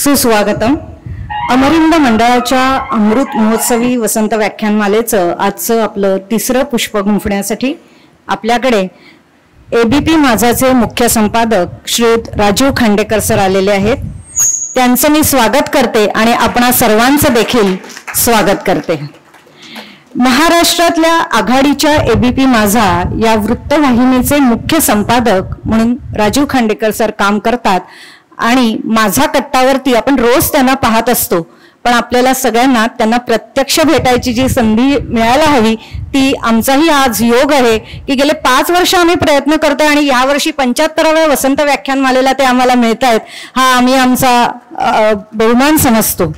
सुस्वागतम. अमरिंद मंडळाच्या अमृत महोत्सवी वसंत व्याख्यानमालेचं आजचं आपलं तिसरं पुष्प गुंफण्यासाठी आपल्याकडे एबीपी माझाचे मुख्य संपादक श्रीयुत राजीव खांडेकर सर आलेले आहेत. त्यांचं मी स्वागत करते आणि आपणा सर्वांचं देखील स्वागत करते. महाराष्ट्रातल्या आघाडीच्या एबीपी माझा या वृत्तवाहिनीचे मुख्य संपादक म्हणून राजीव खांडेकर सर काम करतात आणि माझा कट्टावरती आपण रोज त्यांना पाहत असतो, पण आपल्याला सगळ्यांना त्यांना प्रत्यक्ष भेटायची जी संधी मिळायला हवी ती आमचाही आज योग आहे की गेले 5 वर्ष आम्ही प्रयत्न करतोय आणि यावर्षी 75व्या वसंत व्याख्यानमालेला ते आम्हाला मिळत आहेत. हा आम्ही आमचा बहुमान समजतो.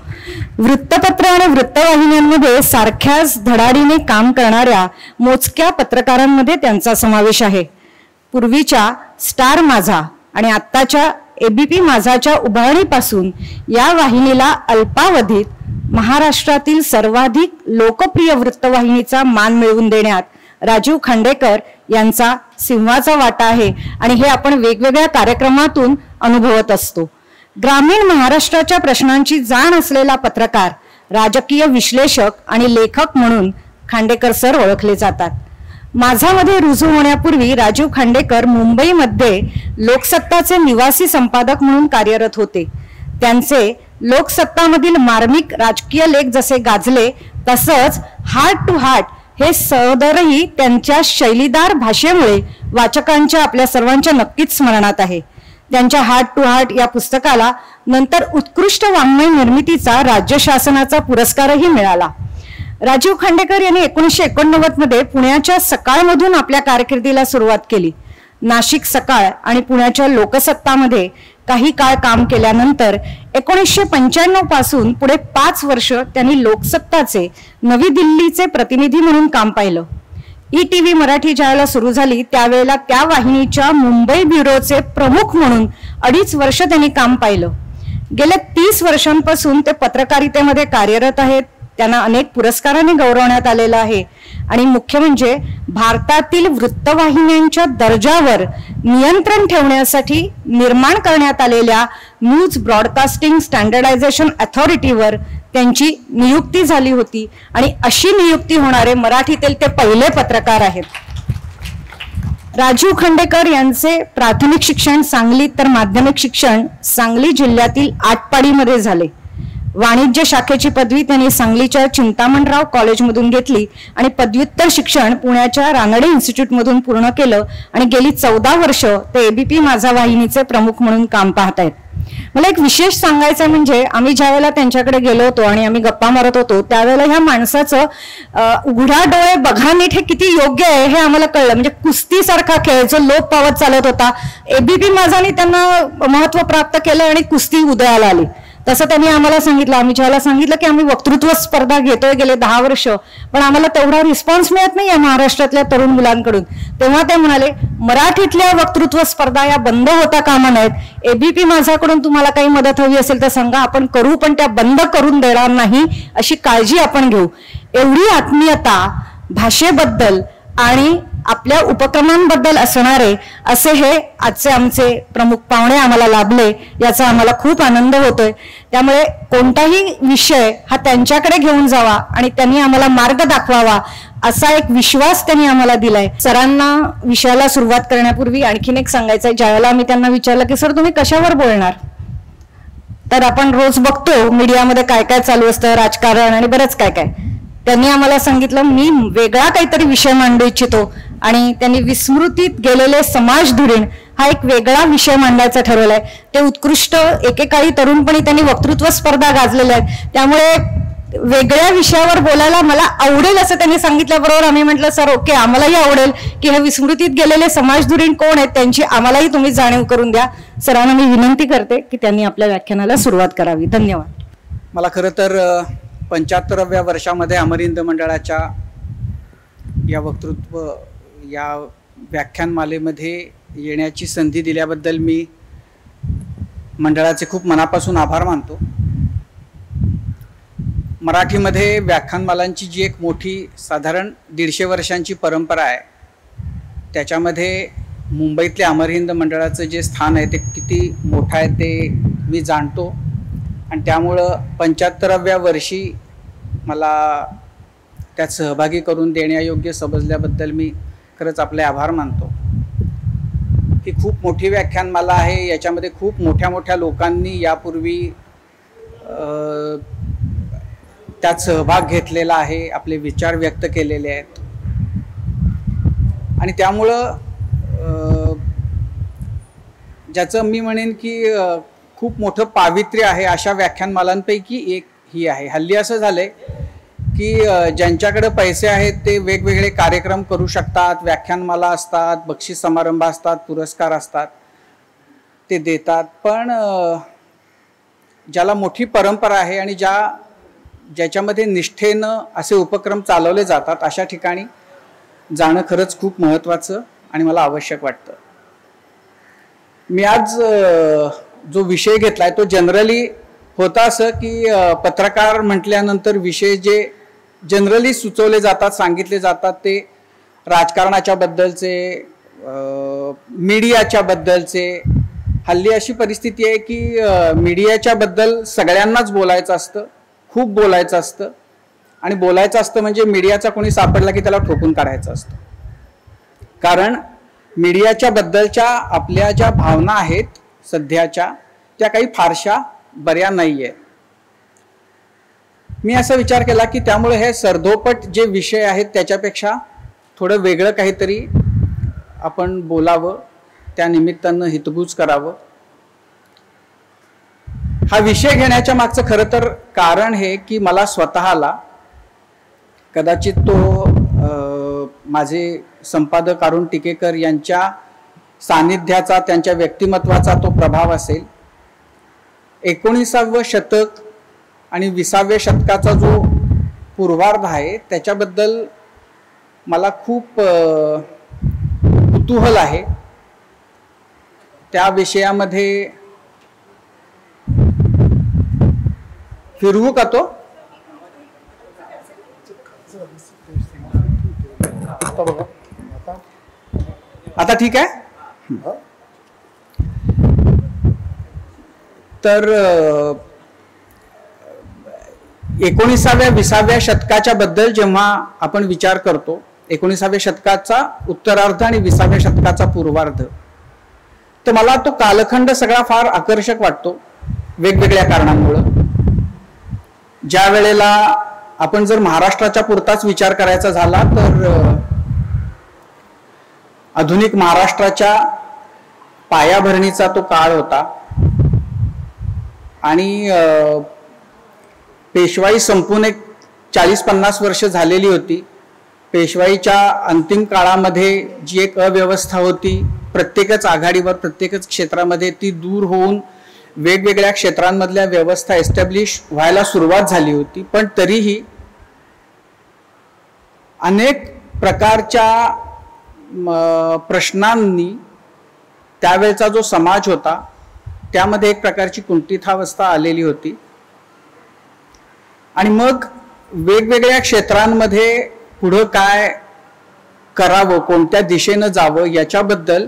वृत्तपत्र आणि वृत्तवाहिन्यांमध्ये सारख्याच धडाडीने काम करणाऱ्या मोजक्या पत्रकारांमध्ये त्यांचा समावेश आहे. पूर्वीच्या स्टार माझा आणि आत्ताच्या एबीपी माझाच्या उभारणीपासून या वाहिनीला अल्पावधीत महाराष्ट्रातील सर्वाधिक लोकप्रिय वृत्तवाहिनीचा मान मिळवून देण्यात राजीव खांडेकर यांचा सिंहाचा वाटा आहे आणि हे आपण वेगवेगळ्या कार्यक्रमातून अनुभवत असतो. ग्रामीण महाराष्ट्राच्या प्रश्नांची जाण असलेला पत्रकार, राजकीय विश्लेषक आणि लेखक म्हणून खांडेकर सर ओळखले जातात. माझामध्ये रुजू होण्यापूर्वी राजीव खांडेकर मुंबईमध्ये लोकसत्ताचे निवासी संपादक म्हणून कार्यरत होते. त्यांचे लोकसत्तामधील मार्मिक राजकीय लेख जसे गाजले तसंच हार्ट टू हार्ट हे सदरही त्यांच्या शैलीदार भाषेमुळे वाचकांच्या आपल्या सर्वांच्या नक्कीच स्मरणात आहे. त्यांच्या हार्ट टू हार्ट या पुस्तकाला नंतर उत्कृष्ट वाङ्मय निर्मितीचा राज्य शासनाचा पुरस्कारही मिळाला. राजीव खांडेकर यांनी 1989 मध्ये पुण्याच्या सकाळमधून आपल्या कारकिर्दीला सुरुवात केली. नाशिक सकाळ आणि पुण्याच्या लोकसत्तामध्ये काही काळ काम केल्यानंतर 1995 पासून पुढे 5 वर्ष त्यांनी लोकसत्ताचे नवी दिल्लीचे प्रतिनिधी म्हणून काम पाहिलं. ETV मराठी ज्यावेळेला सुरू झाली त्यावेळेला त्या वाहिनीच्या मुंबई ब्युरोचे प्रमुख म्हणून 2.5 वर्ष त्यांनी काम पाहिलं. गेल्या 30 वर्षांपासून ते पत्रकारितेमध्ये कार्यरत आहेत. त्यांना अनेक पुरस्कारांनी गौरवण्यात आलेलं आहे आणि मुख्य म्हणजे भारतातील वृत्तवाहिन्यांच्या दर्जावर नियंत्रण ठेवण्यासाठी निर्माण करण्यात आलेल्या न्यूज ब्रॉडकास्टिंग स्टँडर्डायझेशन अथॉरिटीवर त्यांची नियुक्ती झाली होती आणि अशी नियुक्ती होणारे मराठीतील ते पहिले पत्रकार आहेत. राजीव खांडेकर यांचे प्राथमिक शिक्षण सांगलीत तर माध्यमिक शिक्षण सांगली जिल्ह्यातील आटपाडीमध्ये झाले. वाणिज्य शाखेची पदवी त्यांनी सांगलीच्या चिंतामणराव कॉलेजमधून घेतली आणि पदव्युत्तर शिक्षण पुण्याच्या रानडे इन्स्टिट्यूटमधून पूर्ण केलं आणि गेली 14 वर्ष ते एबीपी माझा वाहिनीचे प्रमुख म्हणून काम पाहत आहेत. मला एक विशेष सांगायचं म्हणजे आम्ही ज्या वेळेला त्यांच्याकडे गेलो होतो आणि आम्ही गप्पा मारत होतो त्यावेळेला ह्या माणसाचं उघडा डोळे बघा नीट हे किती योग्य आहे हे आम्हाला कळलं. म्हणजे कुस्ती सारखा खेळ जो लोप पावत चालत होता एबीपी माझाने त्यांना महत्व प्राप्त केलं आणि कुस्ती उदयाला आली. तसं त्यांनी आम्हाला सांगितलं. आम्ही ज्याला सांगितलं की आम्ही वक्तृत्व स्पर्धा घेतोय गेले 10 वर्ष पण आम्हाला तेवढा रिस्पॉन्स मिळत नाही या महाराष्ट्रातल्या तरुण मुलांकडून, तेव्हा ते म्हणाले मराठीतल्या वक्तृत्व स्पर्धा या बंद होता कामा नयेत. एबीपी माझ्याकडून तुम्हाला काही मदत हवी असेल तर सांगा, आपण करू, पण त्या बंद करून देणार नाही अशी काळजी आपण घेऊ. एवढी आत्मीयता भाषेबद्दल आणि आपल्या उपक्रमांबद्दल असणारे असे हे आजचे आमचे प्रमुख पाहुणे आम्हाला लाभले याचा आम्हाला खूप आनंद होतोय. त्यामुळे कोणताही विषय हा त्यांच्याकडे घेऊन जावा आणि त्यांनी आम्हाला मार्ग दाखवावा असा एक विश्वास त्यांनी आम्हाला दिलाय. सरांना विषयाला सुरुवात करण्यापूर्वी आणखीन एक सांगायचंय. ज्यावेळेला आम्ही त्यांना विचारलं की सर तुम्ही कशावर बोलणार, तर आपण रोज बघतो मीडियामध्ये काय काय चालू असतं, राजकारण आणि बरंच काय काय. त्यांनी आम्हाला सांगितलं मी वेगळा काहीतरी विषय मांडू इच्छितो आणि त्यांनी विस्मृतीत गेलेले समाज धुरीण हा एक वेगळा विषय मांडायचा ठरवलाय. ते उत्कृष्ट एकेकाळी तरुणपणी त्यांनी वक्तृत्व स्पर्धा गाजलेल्या आहेत. त्यामुळे वेगळ्या विषयावर बोलायला मला आवडेल असं त्यांनी सांगितल्याबरोबर आम्ही म्हटलं सर ओके, आम्हालाही आवडेल की हे विस्मृतीत गेलेले समाज धुरीण कोण आहेत त्यांची आम्हालाही तुम्ही जाणीव करून द्या. सरांना मी विनंती करते की त्यांनी आपल्या व्याख्यानाला सुरुवात करावी. धन्यवाद. मला खरं तर 75व्या वर्षामध्ये अमरिंद मंडळाच्या या वक्तृत्व या व्याख्यानमालेमध्ये येण्याची संधी दिल्याबद्दल मी मंडळाचे खूप मनापासून आभार मानतो. मराठीमध्ये व्याख्यानमालांची जी एक मोठी साधारण 150 वर्षांची परंपरा आहे त्याच्यामध्ये मुंबईतल्या अमरहिंद मंडळाचं जे स्थान आहे ते किती मोठं आहे ते मी जाणतो. आणि त्यामुळं 75व्या वर्षी मला त्यात सहभागी करून देण्यायोग्य समजल्याबद्दल मी खरंच आपले आभार मानतो. ही खूप मोठी व्याख्यानमाला आहे. याच्यामध्ये खूप मोठ्या मोठ्या लोकांनी यापूर्वी त्यात सहभाग घेतलेला आहे, आपले विचार व्यक्त केलेले आहेत. आणि त्यामुळं ज्याचं मी म्हणेन की खूप मोठं पावित्र्य आहे अशा व्याख्यानमालांपैकी एक ही आहे. हल्ली असं झालंय की ज्यांच्याकडे पैसे आहेत ते वेगवेगळे कार्यक्रम करू शकतात, व्याख्यानमाला असतात, बक्षीस समारंभ असतात, पुरस्कार असतात, ते देतात. पण ज्याला मोठी परंपरा आहे आणि ज्याच्यामध्ये निष्ठेनं असे उपक्रम चालवले जातात अशा ठिकाणी जाणं खरंच खूप महत्त्वाचं आणि मला आवश्यक वाटतं. मी आज जो विषय घेतलाय तो जनरली होता असं की पत्रकार म्हटल्यानंतर विषय जे जनरली सुचवले जातात, सांगितले जातात ते राजकारणाच्या बद्दलचे, मीडियाच्या बद्दलचे. हल्ली अशी परिस्थिती आहे की मीडियाच्या बद्दल सगळ्यांनाच बोलायचं असतं, खूप बोलायचं असतं. आणि बोलायचं असतं म्हणजे मीडियाचा कोणी सापडला की त्याला ठोकून काढायचं असतं. कारण मीडियाच्या बद्दलच्या आपल्या ज्या भावना आहेत सध्याच्या त्या काही फारशा बऱ्या नाही आहे. मी असा विचार केला की त्यामुळे हे सरधोपट जे विषय आहेत त्याच्यापेक्षा थोडं वेगळं काहीतरी आपण बोलावं, त्या निमित्तानं हितगुज करावं. हा विषय घेण्याच्या मागचं खरं तर कारण हे की मला स्वतःला, कदाचित तो माझे संपादक अरुण टिकेकर यांच्या सानिध्याचा, त्यांच्या व्यक्तिमत्वाचा तो प्रभाव असेल. 19व्या शतक आणि 20व्या शतकाचा जो पूर्वार्ध आहे त्याच्याबद्दल मला खूप कुतूहल आहे. त्या विषयामध्ये फिरवू का तो? आता ठीक आहे. तर 19व्या-20व्या शतकाच्या बद्दल जेव्हा आपण विचार करतो, 19व्या शतकाचा उत्तरार्ध आणि 20व्या शतकाचा पूर्वार्ध, तर मला तो कालखंड सगळा फार आकर्षक वाटतो वेगवेगळ्या कारणांमुळे. ज्या वेळेला आपण जर महाराष्ट्राच्या पुरताच विचार करायचा झाला तर आधुनिक महाराष्ट्राच्या पायाभरणीचा तो काळ होता आणि पेशवाई संपून एक 40-50 वर्ष झालेली होती. पेशवाईच्या अंतिम काळामध्ये जी एक अव्यवस्था होती, प्रत्येकच आघाडीवर, प्रत्येकच क्षेत्रामध्ये ती दूर होऊन वेगवेगळ्या क्षेत्रांमधल्या व्यवस्था एस्टॅब्लिश व्हायला सुरुवात झाली होती. पण तरीही अनेक प्रकारच्या प्रश्नांनी त्यावेळचा जो समाज होता त्यामध्ये एक प्रकारची कुंठितावस्था आलेली होती. आणि मग वेगवेगळ्या क्षेत्रांमध्ये पुढं काय करावं, कोणत्या दिशेनं जावं याच्याबद्दल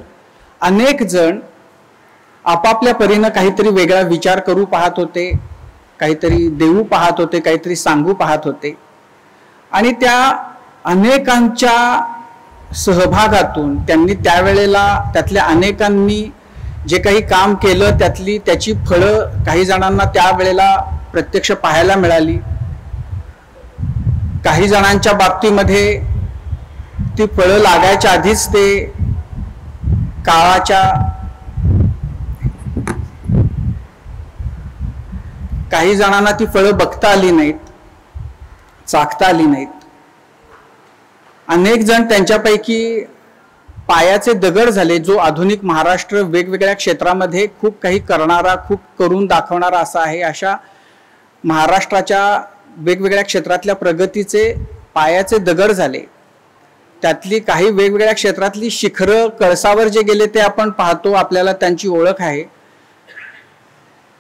अनेक जण आपापल्या परीनं काहीतरी वेगळा विचार करू पाहत होते, काहीतरी देऊ पाहत होते, काहीतरी सांगू पाहत होते. आणि त्या अनेकांच्या सहभागातून त्यांनी त्यावेळेला त्यातल्या अनेकांनी जे काही काम केलं त्याची फळं काही जणांना त्यावेळेला प्रत्यक्ष पाहायला मिळाली. काही जणांच्या बाबतीमध्ये ती फळं लागायच्या आधीच ते काळाच्या, काही जणांना ती फळं बघता आली नाहीत, चाखता आली नाहीत. अनेक जण त्यांच्यापैकी पायाचे दगड झाले. जो आधुनिक महाराष्ट्र वेगवेगळ्या क्षेत्रामध्ये खूप काही करणारा, खूप करून दाखवणारा असा आहे, अशा महाराष्ट्राच्या वेगवेगळ्या क्षेत्रातल्या प्रगतीचे पायाचे दगड झाले. त्यातली काही वेगवेगळ्या क्षेत्रातली शिखरं कळसावर जे गेले ते आपण पाहतो, आपल्याला त्यांची ओळख आहे.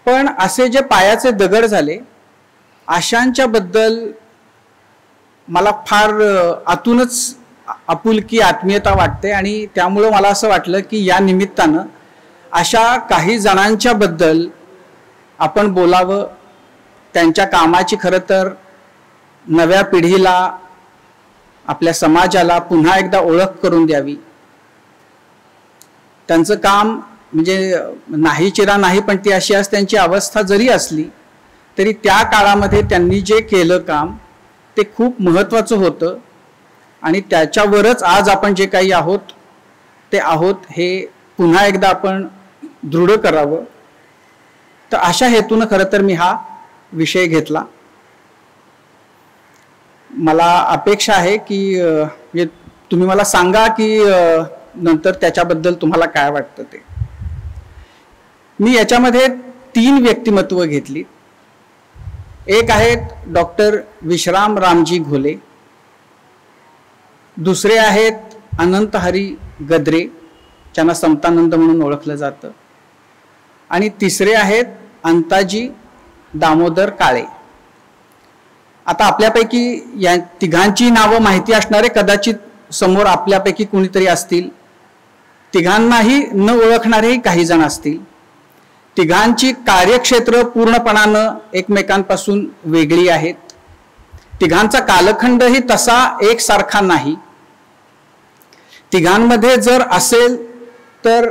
पण असे जे पायाचे दगड झाले अशांच्या बद्दल मला फार आतूनच आपुलकी, आत्मीयता वाटते. आणि त्यामुळं मला असं वाटलं की या निमित्तानं अशा काही जणांच्या बद्दल आपण बोलावं, त्यांच्या कामाची खरं तर नव्या पिढीला, आपल्या समाजाला पुन्हा एकदा ओळख करून द्यावी. त्यांचं काम म्हणजे नाही चिरा नाही, पण ती अशी आज त्यांची अवस्था जरी असली तरी त्या काळामध्ये त्यांनी जे केलं काम ते खूप महत्त्वाचं होतं आणि त्याच्यावरच आज आपण जे काही आहोत ते आहोत हे पुन्हा एकदा आपण दृढ करावं. तर अशा हेतून खरं तर मी हा विषय घेतला. मला अपेक्षा आहे की तुम्ही मला सांगा की नंतर त्याच्याबद्दल तुम्हाला काय वाटतं ते. मी याच्यामध्ये 3 व्यक्तिमत्व घेतली. एक आहेत डॉक्टर विश्राम रामजी घोले, दुसरे आहेत अनंत हरी गद्रे, ज्यांना समतानंद म्हणून ओळखलं जातं, आणि तिसरे आहेत अंताजी दामोदर काळे. आता आपल्यापैकी या तिघांची नावं माहिती असणारे कदाचित समोर आपल्यापैकी कोणीतरी असतील, तिघांनाही न ओळखणारेही काही जण असतील. तिघांची कार्यक्षेत्र पूर्णपणानं एकमेकांपासून वेगळी आहेत. तिघांचा कालखंडही तसा एकसारखा नाही. तिघांमध्ये जर असेल तर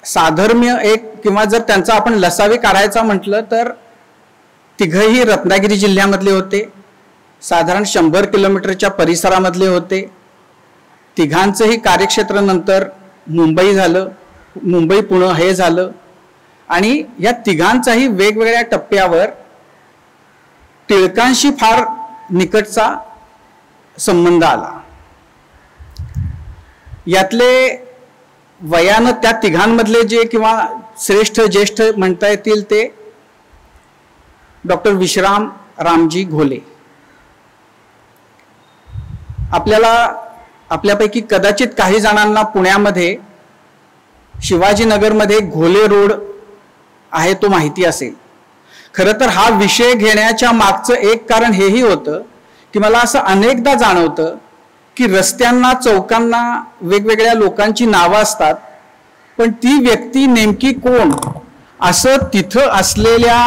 साधर्म्य एक, किंवा जर त्यांचा आपण लसावी काढायचा म्हटलं तर तिघही रत्नागिरी जिल्ह्यामधले होते, साधारण 100 किलोमीटरच्या परिसरामधले होते. तिघांचंही कार्यक्षेत्र नंतर मुंबई झालं, मुंबई पुणे हे झालं, आणि या तिघांचाही वेगवेगळ्या टप्प्यावर टिळकांशी फार निकटचा संबंध आला. यातले वयानं त्या तिघांमधले जे किंवा श्रेष्ठ ज्येष्ठ म्हणता येतील ते डॉक्टर विश्राम रामजी घोले. आपल्यापैकी कदाचित काही जणांना पुण्यामध्ये शिवाजीनगरमध्ये घोले रोड आहे तो माहिती असेल. खरं तर हा विषय घेण्याच्या मागचं एक कारण हेही होतं की मला असं अनेकदा जाणवतं की रस्त्यांना, चौकांना वेगवेगळ्या लोकांची नावं असतात, पण ती व्यक्ती नेमकी कोण असं तिथं असलेल्या,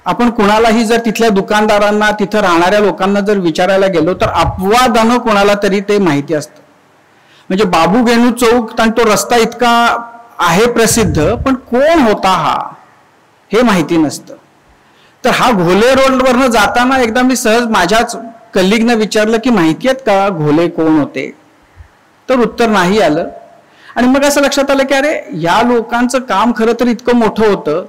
आपण कुणालाही जर तिथल्या दुकानदारांना, तिथं राहणाऱ्या लोकांना जर विचारायला गेलो तर अपवादानं कोणाला तरी ते माहिती असतं. म्हणजे बाबू गेनू चौक आणि तो रस्ता इतका आहे प्रसिद्ध, पण कोण होता हा हे माहिती नसतं. तर हा घोले रोडवरनं जाताना एकदा मी सहज माझ्याच कलिगनं विचारलं की माहिती आहेत का घोले कोण होते, तर उत्तर नाही आलं. आणि मग असं लक्षात आलं की अरे या लोकांचं काम खरं तर इतकं मोठं होतं,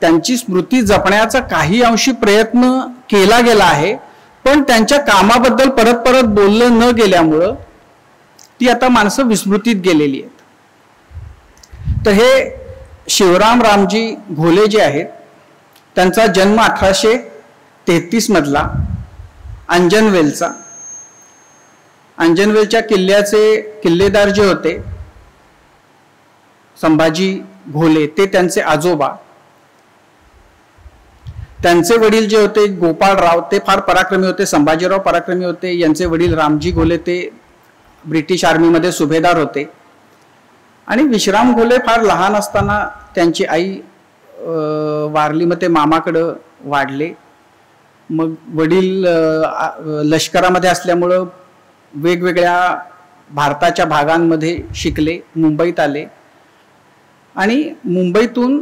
त्यांची स्मृती जपण्याचा काही अंशी प्रयत्न केला गेला आहे, पण त्यांच्या कामाबद्दल परत परत बोललं न गेल्यामुळं ती आता माणसं विस्मृतीत गेलेली आहेत. तर हे शिवराम रामजी घोले जे आहेत त्यांचा जन्म 1833 मधला अंजनवेलचा. अंजनवेलच्या किल्लेदार जे होते संभाजी घोले, ते त्यांचे आजोबा. त्यांचे वडील जे होते गोपाळराव, ते फार पराक्रमी होते. संभाजीराव पराक्रमी होते. यांचे वडील रामजी घोले ते ब्रिटिश आर्मीमध्ये सुभेदार होते. आणि विश्राम घोले फार लहान असताना त्यांची आई वारली, मग ते मामाकडं वाढले. मग वडील लष्करामध्ये असल्यामुळं वेगवेगळ्या भारताच्या भागांमध्ये शिकले, मुंबईत आले आणि मुंबईतून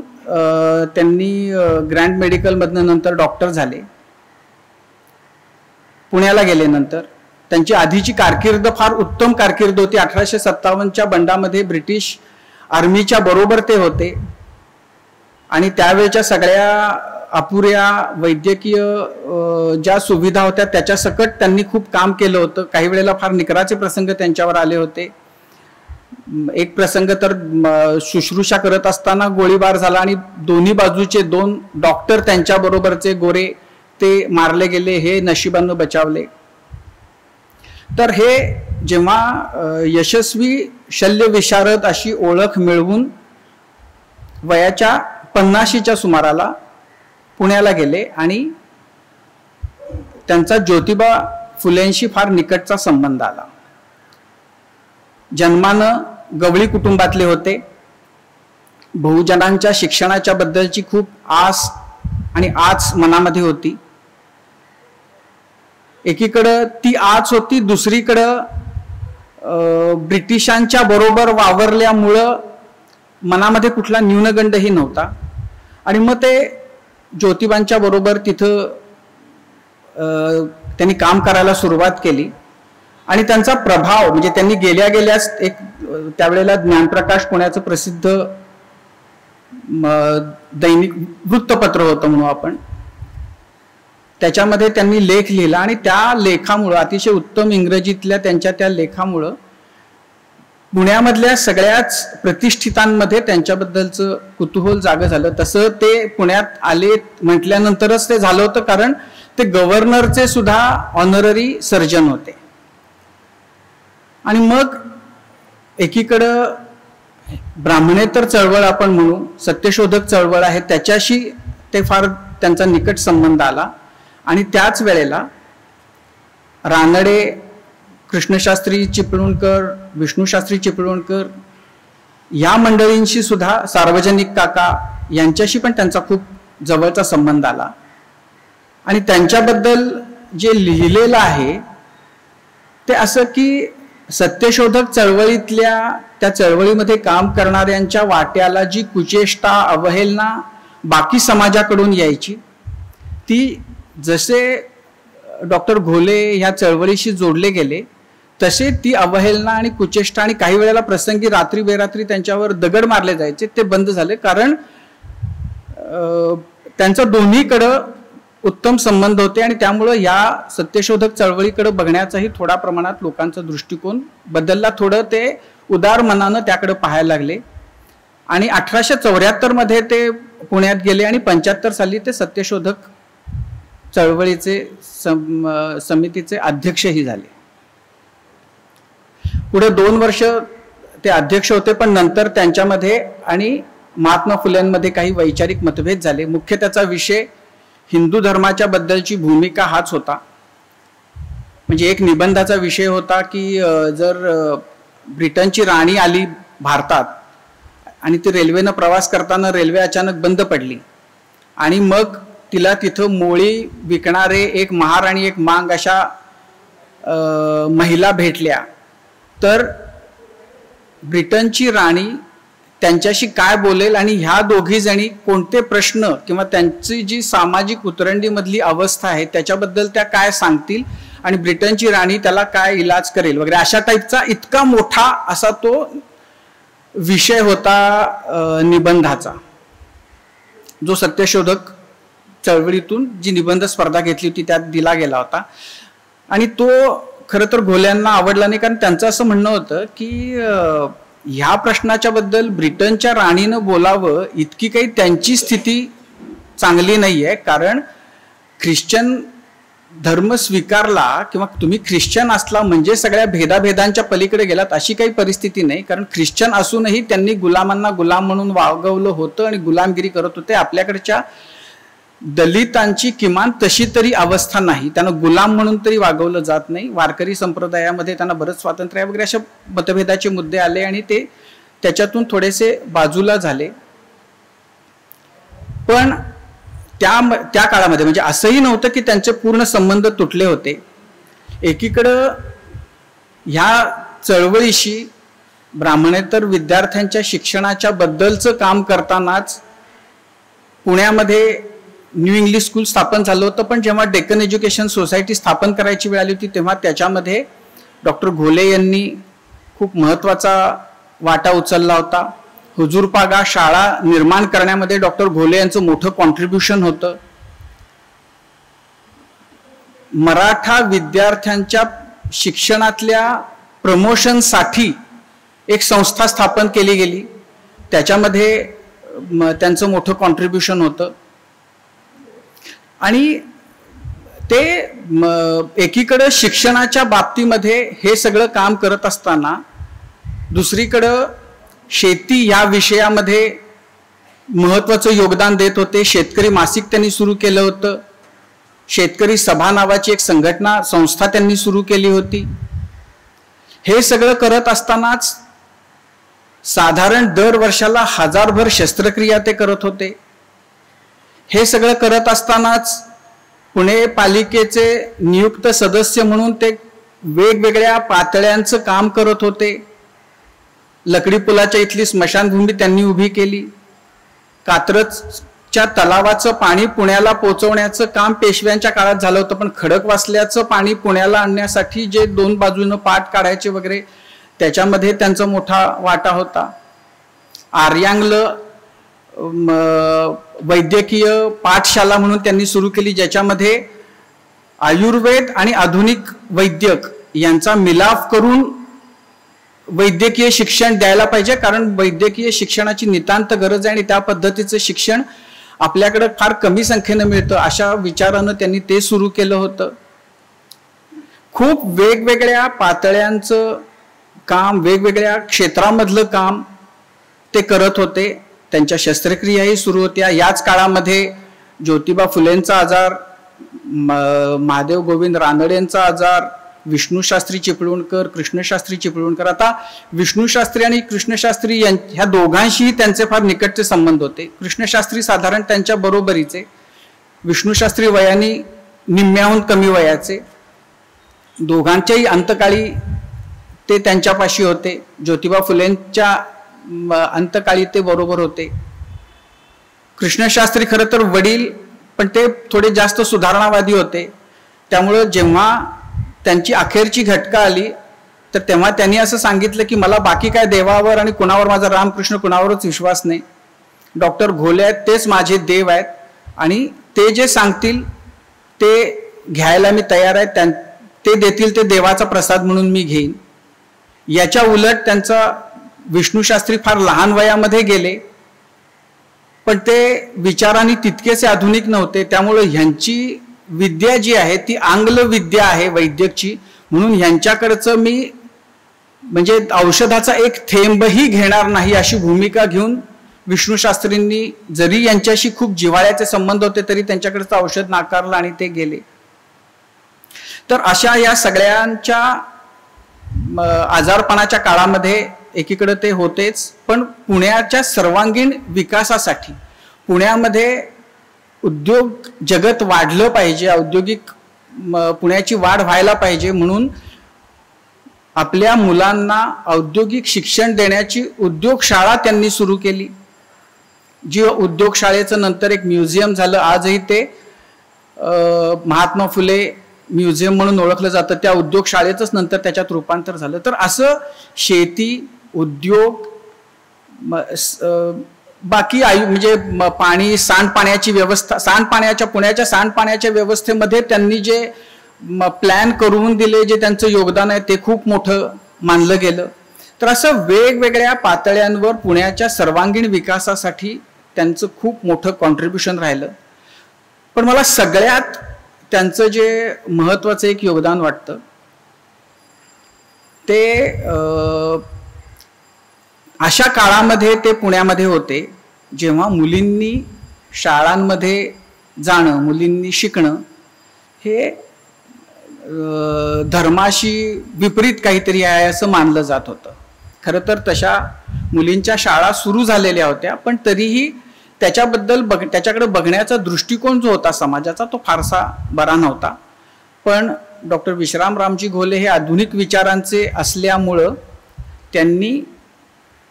त्यांनी ग्रँड मेडिकलमधनं नंतर डॉक्टर झाले. पुण्याला गेले. नंतर त्यांची आधीची कारकीर्द फार उत्तम कारकीर्द होती. 1857च्या बंडामध्ये ब्रिटिश आर्मीच्या बरोबर ते होते आणि त्यावेळच्या सगळ्या अपुऱ्या वैद्यकीय ज्या सुविधा होत्या त्याच्या सकट त्यांनी खूप काम केलं होतं. काही वेळेला फार निकराचे प्रसंग त्यांच्यावर आले होते. एक प्रसंग तर शुश्रूषा करत असताना गोळीबार झाला आणि दोन्ही बाजूचे 2 डॉक्टर त्यांच्या बरोबरचे गोरे ते मारले गेले. हे नशिबानं बचावले. तर हे जेव्हा यशस्वी शल्य विशारद अशी ओळख मिळवून वयाच्या 50च्या सुमाराला पुण्याला गेले आणि त्यांचा ज्योतिबा फुलेंशी फार निकटचा संबंध आला. जन्मानं गवळी कुटुंबातले होते. बहुजनांच्या शिक्षणाच्या बद्दलची खूप आस आणि आच मनामध्ये होती. एकीकडं ती आच होती, दुसरीकडं ब्रिटिशांच्या बरोबर वावरल्यामुळं मनामध्ये कुठला न्यूनगंडही नव्हता. आणि मग ते ज्योतिबांच्या बरोबर तिथं त्यांनी काम करायला सुरुवात केली. आणि त्यांचा प्रभाव म्हणजे त्यांनी गेल्याच एक त्यावेळेला ज्ञानप्रकाश पुण्याचं प्रसिद्ध दैनिक वृत्तपत्र होतं म्हणू आपण, त्याच्यामध्ये त्यांनी लेख लिहिला. आणि त्या लेखामुळं, अतिशय उत्तम इंग्रजीतल्या त्यांच्या त्या लेखामुळं पुण्यामधल्या सगळ्याच प्रतिष्ठितांमध्ये त्यांच्याबद्दलचं कुतूहल जागं झालं. तसं ते पुण्यात आले म्हटल्यानंतरच ते झालं होतं, कारण ते गव्हर्नरचे सुद्धा ऑनररी सर्जन होते. आणि मग एकीकडं ब्राह्मणेतर चळवळ आपण म्हणू, सत्यशोधक चळवळ आहे, त्याच्याशी ते फार त्यांचा निकट संबंध आला. आणि त्याच वेळेला रानडे, कृष्णशास्त्री चिपळूणकर, विष्णूशास्त्री चिपळूणकर या मंडळींशी सुद्धा, सार्वजनिक काका यांच्याशी पण त्यांचा खूप जवळचा संबंध आला. आणि त्यांच्याबद्दल जे लिहिलेलं आहे ते असं की सत्यशोधक चळवळीतल्या, त्या चळवळीमध्ये काम करणाऱ्यांच्या वाट्याला जी कुचेष्टा, अवहेलना बाकी समाजाकडून यायची, ती जसे डॉक्टर घोले ह्या चळवळीशी जोडले गेले तसे ती अवहेलना आणि कुचेष्टा, आणि काही वेळेला प्रसंगी रात्री बेरात्री त्यांच्यावर दगड मारले जायचे, ते बंद झाले. कारण त्यांचं दोन्हीकडं उत्तम संबंध होते. आणि त्यामुळं या सत्यशोधक चळवळीकडे बघण्याचाही थोडा प्रमाणात लोकांचा दृष्टिकोन बदलला. थोडं ते उदार मनानं त्याकडे पाहायला लागले. आणि 1874 मध्ये ते पुण्यात गेले आणि 75 साली ते सत्यशोधक चळवळीचे समितीचे अध्यक्षही झाले. पुढे 2 वर्ष ते अध्यक्ष होते, पण नंतर त्यांच्यामध्ये आणि महात्मा फुलेंमध्ये काही वैचारिक मतभेद झाले. मुख्य त्याचा विषय हिंदू धर्माच्या बद्दलची भूमिका हाच होता. म्हणजे एक निबंधाचा विषय होता की जर ब्रिटनची राणी आली भारतात आणि ती रेल्वेनं प्रवास करताना रेल्वे अचानक बंद पडली आणि मग तिला तिथं मोळी विकणारे एक महार आणि एक मांग अशा महिला भेटल्या, तर ब्रिटनची राणी त्यांच्याशी काय बोलेल आणि ह्या दोघी जणी कोणते प्रश्न किंवा त्यांची जी सामाजिक उतरंडीमधली अवस्था आहे त्याच्याबद्दल त्या काय सांगतील आणि ब्रिटनची राणी त्याला काय इलाज करेल वगैरे, अशा टाईपचा इतका मोठा असा तो विषय होता निबंधाचा, जो सत्यशोधक चळवळीतून जी निबंध स्पर्धा घेतली होती त्यात दिला गेला होता. आणि तो खरं तर घोल्यांना आवडला नाही, कारण त्यांचं असं म्हणणं होतं की ह्या प्रश्नाच्या बद्दल ब्रिटनच्या राणीनं बोलावं इतकी काही त्यांची स्थिती चांगली नाहीये, कारण ख्रिश्चन धर्म स्वीकारला किंवा तुम्ही ख्रिश्चन असला म्हणजे सगळ्या भेदाभेदांच्या पलीकडे गेलात अशी काही परिस्थिती नाही. कारण ख्रिश्चन असूनही त्यांनी गुलामांना गुलाम म्हणून वागवलं होतं आणि गुलामगिरी करत होते. आपल्याकडच्या दलितांची किमान तशी तरी अवस्था नाही, त्यांना गुलाम म्हणून तरी वागवलं जात नाही. वारकरी संप्रदायामध्ये त्यांना बरंच स्वातंत्र्य आहे वगैरे अशा मतभेदाचे मुद्दे आले आणि ते त्याच्यातून थोडेसे बाजूला झाले. पण त्या काळामध्ये म्हणजे असंही नव्हतं की त्यांचे पूर्ण संबंध तुटले होते. एकीकडं ह्या चळवळीशी ब्राह्मणेतर विद्यार्थ्यांच्या शिक्षणाच्या बद्दलचं काम करतानाच पुण्यामध्ये न्यू इंग्लिश स्कूल स्थापन झालं होतं. पण जेव्हा डेक्कन एज्युकेशन सोसायटी स्थापन करायची वेळ आली होती तेव्हा त्याच्यामध्ये डॉक्टर घोले यांनी खूप महत्त्वाचा वाटा उचलला होता. हुजूरपागा शाळा निर्माण करण्यामध्ये डॉक्टर घोले यांचं मोठं कॉन्ट्रीब्युशन होतं. मराठा विद्यार्थ्यांच्या शिक्षणातल्या प्रमोशनसाठी एक संस्था स्थापन केली गेली, त्याच्यामध्ये त्यांचं मोठं कॉन्ट्रीब्युशन होतं. आणि ते एकीकडं शिक्षणाच्या बाबतीमध्ये हे सगळं काम करत असताना दुसरीकडं शेती या विषयामध्ये महत्त्वाचं योगदान देत होते. शेतकरी मासिक त्यांनी सुरू केलं होतं. शेतकरी सभा नावाची एक संस्था त्यांनी सुरू केली होती. हे सगळं करत असतानाच साधारण दर वर्षाला 1000भर शस्त्रक्रिया ते करत होते. हे सगळं करत असतानाच पुणे पालिकेचे नियुक्त सदस्य म्हणून ते वेगवेगळ्या पातळ्यांचं काम करत होते. लकडी पुलाच्या इथली स्मशानभूमी त्यांनी उभी केली. कात्रजच्या तलावाचं पाणी पुण्याला पोचवण्याचं काम पेशव्यांच्या काळात झालं होतं, पण खडकवासल्याचं पाणी पुण्याला आणण्यासाठी जे 2 बाजूनं पाट काढायचे वगैरे त्याच्यामध्ये त्यांचा मोठा वाटा होता. आर्यांगल वैद्यकीय पाठशाला म्हणून त्यांनी सुरू केली, ज्याच्यामध्ये आयुर्वेद आणि आधुनिक वैद्यक यांचा मिलाफ करून वैद्यकीय शिक्षण द्यायला पाहिजे, कारण वैद्यकीय शिक्षणाची नितांत गरज आहे आणि त्या पद्धतीचं शिक्षण आपल्याकडे फार कमी संख्येनं मिळतं. अशा विचारानं त्यांनी ते सुरू केलं होतं. खूप वेगवेगळ्या पातळ्यांचं काम, वेगवेगळ्या क्षेत्रामधलं काम ते करत होते. त्यांच्या शस्त्रक्रियाही सुरू होत्या. याच काळामध्ये ज्योतिबा फुलेंचा आजार, महादेव गोविंद रानडेंचा आजार, विष्णुशास्त्री चिपळूणकर, कृष्णशास्त्री चिपळूणकर. आता विष्णुशास्त्री आणि कृष्णशास्त्री ह्या दोघांशीही त्यांचे फार निकटचे संबंध होते. कृष्णशास्त्री साधारण त्यांच्या बरोबरीचे, विष्णुशास्त्री वयाने निम्म्याहून कमी वयाचे. दोघांच्याही अंतकाळी ते त्यांच्यापाशी होते. ज्योतिबा फुलेंच्या अंतकाळी ते बरोबर होते. कृष्णशास्त्री खरं तर वडील, पण ते थोडे जास्त सुधारणावादी होते. त्यामुळं जेव्हा त्यांची अखेरची घटका आली तर तेव्हा त्यांनी असं सांगितलं की मला बाकी काय देवावर आणि कुणावर, माझा रामकृष्ण कुणावरच विश्वास नाही. डॉक्टर घोले आहेत तेच माझे देव आहेत आणि ते जे सांगतील ते घ्यायला मी तयार आहे. ते देतील ते देवाचा प्रसाद म्हणून मी घेईन. याच्या उलट त्यांचा विष्णुशास्त्री फार लहान वयामध्ये गेले, पण ते विचारांनी तितकेसे आधुनिक नव्हते. त्यामुळे ह्यांची विद्या जी आहे ती आंग्ल विद्या आहे वैद्यकची, म्हणून ह्यांच्याकडचं मी म्हणजे औषधाचा एक थेंबही घेणार नाही अशी भूमिका घेऊन विष्णुशास्त्रींनी, जरी यांच्याशी खूप जिव्हाळ्याचे संबंध होते तरी त्यांच्याकडचं औषध नाकारलं आणि ते गेले. तर अशा या सगळ्यांच्या आजारपणाच्या काळामध्ये एकीकडे ते होतेच, पण पुण्याच्या सर्वांगीण विकासासाठी, पुण्यामध्ये उद्योग जगत वाढलं पाहिजे, औद्योगिक पुण्याची वाढ व्हायला पाहिजे म्हणून आपल्या मुलांना औद्योगिक शिक्षण देण्याची उद्योगशाळा त्यांनी सुरू केली. जी उद्योगशाळेचं नंतर एक म्युझियम झालं. आजही ते महात्मा फुले म्युझियम म्हणून ओळखलं जातं. त्या उद्योगशाळेचंच नंतर त्याच्यात रूपांतर झालं. तर असं शेती, उद्योग, बाकी म्हणजे पाणी, सांडपाण्याची व्यवस्था, सांडपाण्याच्या पुण्याच्या सांडपाण्याच्या व्यवस्थेमध्ये त्यांनी जे प्लॅन करून दिले, जे त्यांचं योगदान आहे ते खूप मोठं मानलं गेलं. तर असं वेगवेगळ्या पातळ्यांवर पुण्याच्या सर्वांगीण विकासासाठी त्यांचं खूप मोठं कॉन्ट्रीब्युशन राहिलं. पण मला सगळ्यात त्यांचं जे महत्वाचं एक योगदान वाटतं ते अशा काळामध्ये ते पुण्यामध्ये होते जेव्हा मुलींनी शाळांमध्ये जाणं, मुलींनी शिकणं हे धर्माशी विपरीत काहीतरी आहे असं मानलं जात होतं. खरं तर तशा मुलींच्या शाळा सुरू झालेल्या होत्या, पण तरीही त्याच्याकडे बघण्याचा दृष्टिकोन जो होता समाजाचा तो फारसा बरा नव्हता. पण डॉक्टर विश्रामरामजी घोले हे आधुनिक विचारांचे असल्यामुळं त्यांनी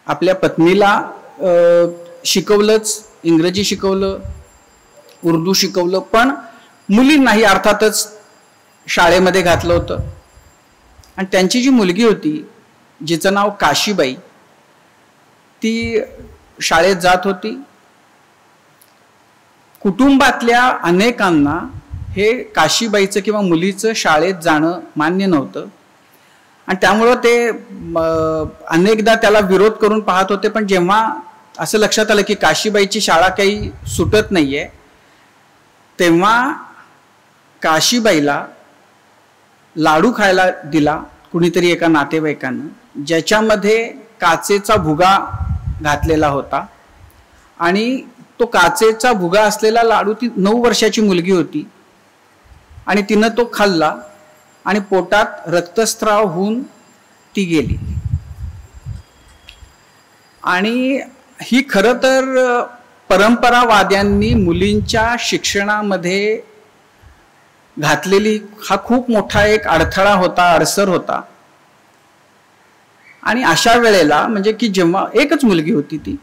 आपल्या पत्नीला शिकवलंच, इंग्रजी शिकवलं, उर्दू शिकवलं, पण मुलींनाही अर्थातच शाळेमध्ये घातलं होतं. आणि त्यांची जी मुलगी होती जिचं नाव काशीबाई, ती शाळेत जात होती. कुटुंबातल्या अनेकांना हे काशीबाईचं किंवा मुलीचं शाळेत जाणं मान्य नव्हतं आणि त्यामुळं ते अनेकदा त्याला विरोध करून पाहत होते. पण जेव्हा असं लक्षात आलं की काशीबाईची शाळा काही सुटत नाहीये, तेव्हा काशीबाईला लाडू खायला दिला कुणीतरी एका नातेवाईकानं, ज्याच्यामध्ये काचेचा भुगा घातलेला होता. आणि तो काचेचा भुगा असलेला लाडू, ती 9 वर्षाची मुलगी होती आणि तिनं तो खाल्ला आणि पोटात रक्तस्राव होऊन ती गेली. आणि ही खरं तर परंपरावाद्यांनी मुलींच्या शिक्षणामध्ये घातलेली हा खूप मोठा एक अडथळा होता, अडसर होता. आणि अशा वेळेला म्हणजे की जेव्हा एकच मुलगी होती ती,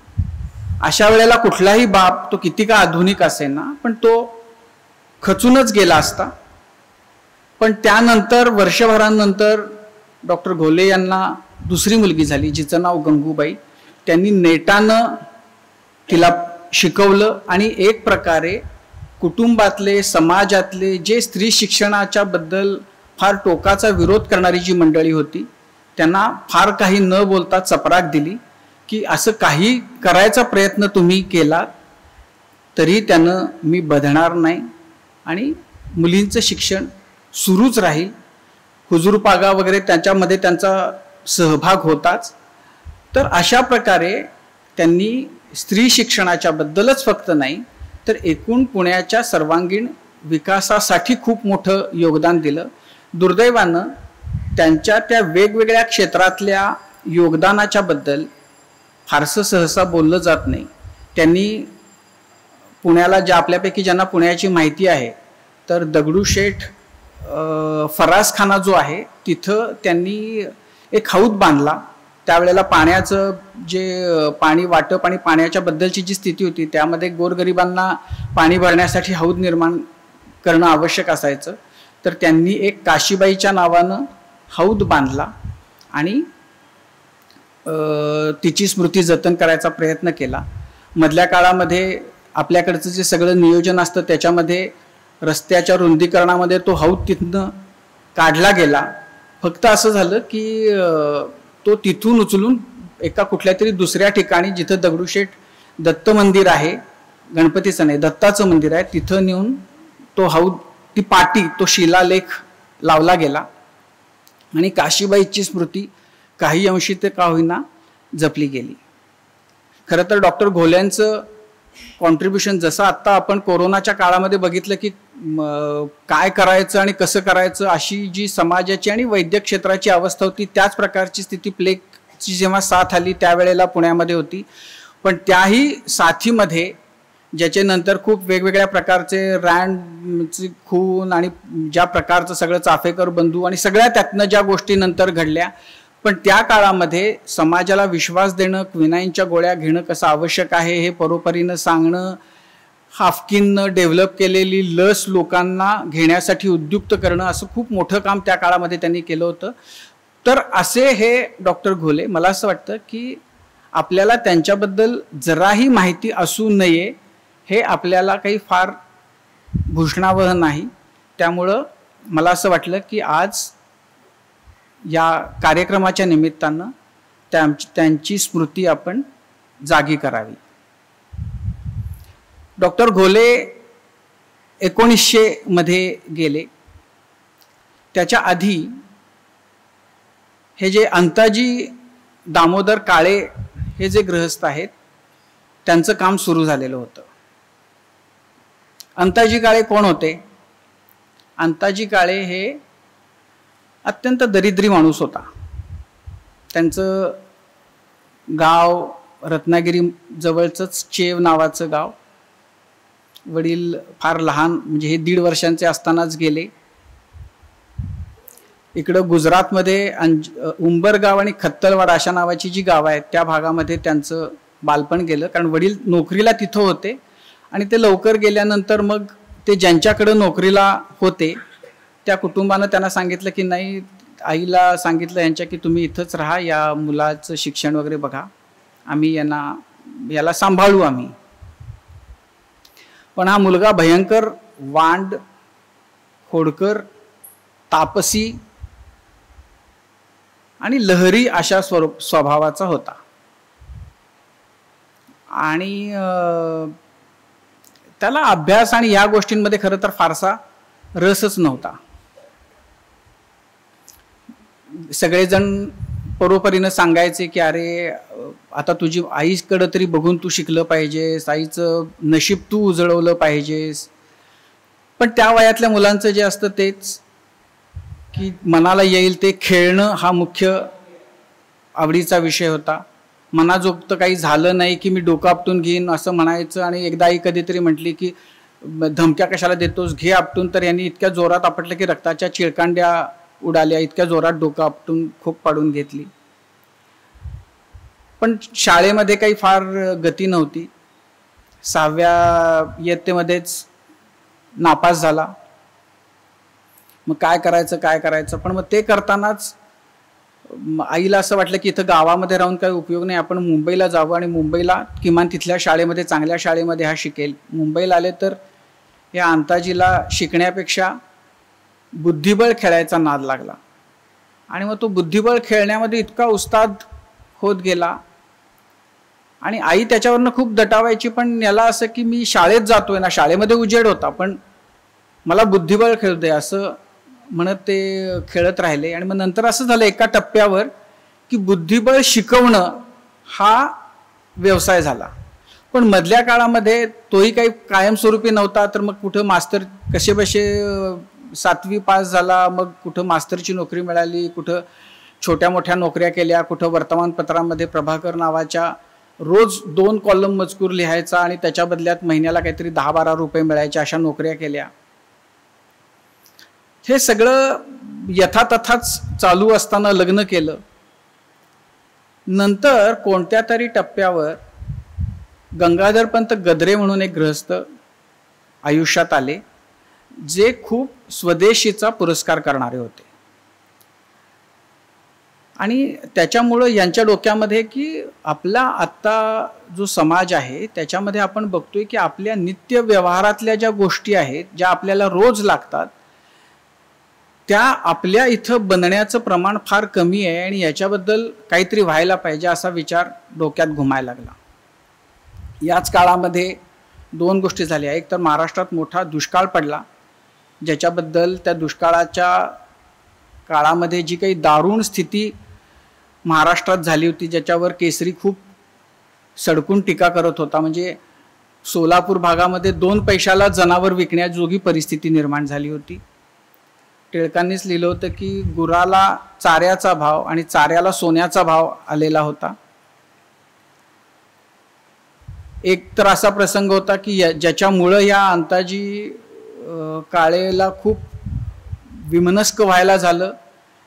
अशा वेळेला कुठलाही बाप तो किती का आधुनिक असेना पण तो खचूनच गेला असता. पण त्यानंतर वर्षभरानंतर डॉक्टर घोले यांना दुसरी मुलगी झाली जिचं नाव गंगूबाई. त्यांनी नेटानं तिला शिकवलं आणि एक प्रकारे कुटुंबातले समाजातले जे स्त्री शिक्षणाच्या बद्दल फार टोकाचा विरोध करणारी जी मंडळी होती त्यांना फार काही न बोलता चपराक दिली की असं काही करायचा प्रयत्न तुम्ही केला तरी त्यानं मी बधणार नाही आणि मुलींचं शिक्षण सुरूच राहील. हुजूरपागा वगैरे त्याच्यामध्ये त्यांचा सहभाग होताच. तर अशा प्रकारे त्यांनी स्त्री शिक्षणाच्या बद्दलच फक्त नाही तर एकूण पुण्याच्या सर्वांगीण विकासासाठी खूप मोठं योगदान दिलं. दुर्दैवानं त्यांच्या त्या वेगवेगळ्या क्षेत्रातल्या योगदानाच्या बद्दल फारसं सहसा बोललं जात नाही. त्यांनी पुण्याला ज्या आपल्यापैकी ज्यांना पुण्याची माहिती आहे तर दगडूशेठ फरासखाना जो आहे तिथं त्यांनी एक हौद बांधला. त्यावेळेला पाण्याचं जे पाणी वाटप आणि पाण्याच्या बद्दलची जी स्थिती होती त्यामध्ये गोरगरिबांना पाणी भरण्यासाठी हौद निर्माण करणं आवश्यक असायचं. तर त्यांनी एक काशीबाईच्या नावानं हौद बांधला आणि तिची स्मृती जतन करायचा प्रयत्न केला. मधल्या काळामध्ये आपल्याकडचं जे सगळं नियोजन असतं त्याच्यामध्ये रस्त्याच्या रुंदीकरणामध्ये तो हौद तिथनं काढला गेला. फक्त असं झालं की तो तिथून उचलून एका कुठल्या तरी दुसऱ्या ठिकाणी जिथं दगडूशेठ दत्त मंदिर आहे, गणपतीचं नाही दत्ताचं मंदिर आहे, तिथं नेऊन तो हौद ती पाटी तो शिलालेख लावला गेला आणि काशीबाईची स्मृती काही अंशी ते का होईना जपली गेली. खरं तर डॉक्टर घोल्यांचं कॉन्ट्रीब्युशन जसं आत्ता आपण कोरोनाच्या काळामध्ये बघितलं की काय करायचं आणि कसं करायचं अशी जी समाजाची आणि वैद्यक क्षेत्राची अवस्था होती त्याच प्रकारची स्थिती प्लेगची जेव्हा साथ आली त्यावेळेला पुण्यामध्ये होती. पण त्याही साथीमध्ये ज्याचे नंतर खूप वेगवेगळ्या प्रकारचे रँडचे खून आणि ज्या प्रकारचं सगळं चाफेकर बंधू आणि सगळ्या त्यातनं ज्या गोष्टी नंतर घडल्या पण त्या काळामध्ये समाजाला विश्वास देणं, क्विनाईनच्या गोळ्या घेणं कसं आवश्यक आहे हे परोपरीनं सांगणं, हाफकिननं डेव्हलप केलेली लस लोकांना घेण्यासाठी उद्युक्त करणं असं खूप मोठं काम त्या काळामध्ये त्यांनी केलं होतं. तर असे हे डॉक्टर घोले मला असं वाटतं की आपल्याला त्यांच्याबद्दल जराही माहिती असू नये हे आपल्याला काही फार भूषणावह नाही. त्यामुळं मला असं वाटलं की आज या कार्यक्रमाच्या निमित्तानं त्यांची स्मृती आपण जागी करावी. डॉक्टर घोले 1900 मध्ये गेले. त्याच्या आधी हे जे अंताजी दामोदर काळे हे जे गृहस्थ आहेत त्यांचं काम सुरू झालेलं होतं. अंताजी काळे कोण होते? अंताजी काळे हे अत्यंत दरिद्री माणूस होता. त्यांचं गाव रत्नागिरी जवळचंच चेव नावाचं गाव. वडील फार लहान म्हणजे हे 1.5 वर्षांचे असतानाच गेले. इकडं गुजरातमध्ये उंबरगाव आणि खत्तलवाड अशा नावाची जी गावं आहेत त्या भागामध्ये त्यांचं बालपण गेलं कारण वडील नोकरीला तिथं होते आणि ते लवकर गेल्यानंतर मग ते ज्यांच्याकडे नोकरीला होते त्या कुटुंबानं त्यांना सांगितलं की नाही, आईला सांगितलं यांच्या की तुम्ही इथंच राहा, या मुलाचं शिक्षण वगैरे बघा, आम्ही याला सांभाळू आम्ही. पण हा मुलगा भयंकर वांड, खोडकर, तापसी आणि लहरी अशा स्वभावाचा होता आणि त्याला अभ्यास आणि या गोष्टींमध्ये खरं तर फारसा रसच नव्हता. सगळेजण परोपरीनं सांगायचे की अरे आता तुझी आईकडं तरी बघून तू शिकलं पाहिजेस, आईचं नशीब तू उजळवलं पाहिजेस. पण त्या वयातल्या मुलांचं जे असतं तेच की मनाला येईल ते खेळणं हा मुख्य आवडीचा विषय होता. मनाजोगतं काही झालं नाही की मी डोकं आपटून घेईन असं म्हणायचं. आणि एकदा आई कधीतरी म्हटली की धमक्या कशाला देतोस, घे आपटून. तर यांनी इतक्या जोरात आपटलं की रक्ताच्या चिळकांड्या उडाल्या, इतक्या जोरात डोकं आपटून खोक पाडून घेतली. पण शाळेमध्ये काही फार गती नव्हती. 6व्या इयत्तेमध्येच नापास झाला. मग काय करायचं. पण मग ते करतानाच आईला असं वाटलं की इथं गावामध्ये राहून काही उपयोग नाही, आपण मुंबईला जावं आणि मुंबईला किमान तिथल्या शाळेमध्ये, चांगल्या शाळेमध्ये हा शिकेल. मुंबईला आले तर या अंताजीला शिकण्यापेक्षा बुद्धिबळ खेळायचा नाद लागला. आणि मग तो बुद्धिबळ खेळण्यामध्ये इतका उस्ताद होत गेला. आणि आई त्याच्यावरनं खूप दटावायची, पण याला असं की मी शाळेत जातोय ना, शाळेमध्ये उजेड होता, पण मला बुद्धिबळ खेळू दे असं म्हणत ते खेळत राहिले. आणि मग नंतर असं झालं एका टप्प्यावर की बुद्धिबळ शिकवणं हा व्यवसाय झाला. पण मधल्या काळामध्ये तोही काही कायमस्वरूपी नव्हता. तर मग कुठं मास्तर कसेबसे 7वी पास झाला, मग कुठं मास्तरची नोकरी मिळाली, कुठं छोट्या मोठ्या नोकऱ्या केल्या, कुठं वर्तमानपत्रामध्ये प्रभाकर नावाच्या रोज 2 कॉलम मजकूर लिहायचा आणि त्याच्या बदल्यात महिन्याला काहीतरी 10-12 रुपये मिळायचे, अशा नोकऱ्या केल्या. हे सगळं यथातथाच चालू असताना लग्न केलं. नंतर कोणत्या तरी टप्प्यावर गंगाधरपंत गद्रे म्हणून एक गृहस्थ आयुष्यात आले, जे खूप स्वदेशीचा पुरस्कार करणारे होते. आणि त्याच्यामुळं यांच्या डोक्यामध्ये की आपला आत्ता जो समाज आहे त्याच्यामध्ये आपण बघतोय की आपल्या नित्य व्यवहारातल्या ज्या गोष्टी आहेत, ज्या आपल्याला रोज लागतात, त्या आपल्या इथं बनण्याचं प्रमाण फार कमी आहे आणि याच्याबद्दल काहीतरी व्हायला पाहिजे असा विचार डोक्यात घुमायला लागला. याच काळामध्ये 2 गोष्टी झाल्या. एक तर महाराष्ट्रात मोठा दुष्काळ पडला, ज्याच्याबद्दल त्या दुष्काळाच्या काळामध्ये जी काही दारुण स्थिती महाराष्ट्रात झाली होती, ज्याच्यावर केसरी खूप सडकून टीका करत होता. म्हणजे सोलापूर भागामध्ये 2 पैशाला जनावर विकण्याजोगी परिस्थिती निर्माण झाली होती. टिळकांनीच लिहिलं होतं की गुराला चाऱ्याचा भाव आणि चाऱ्याला सोन्याचा भाव आलेला होता. एक तर असा प्रसंग होता की ज्याच्यामुळं या अंताजी काळेला खूप विमनस्क व्हायला झालं,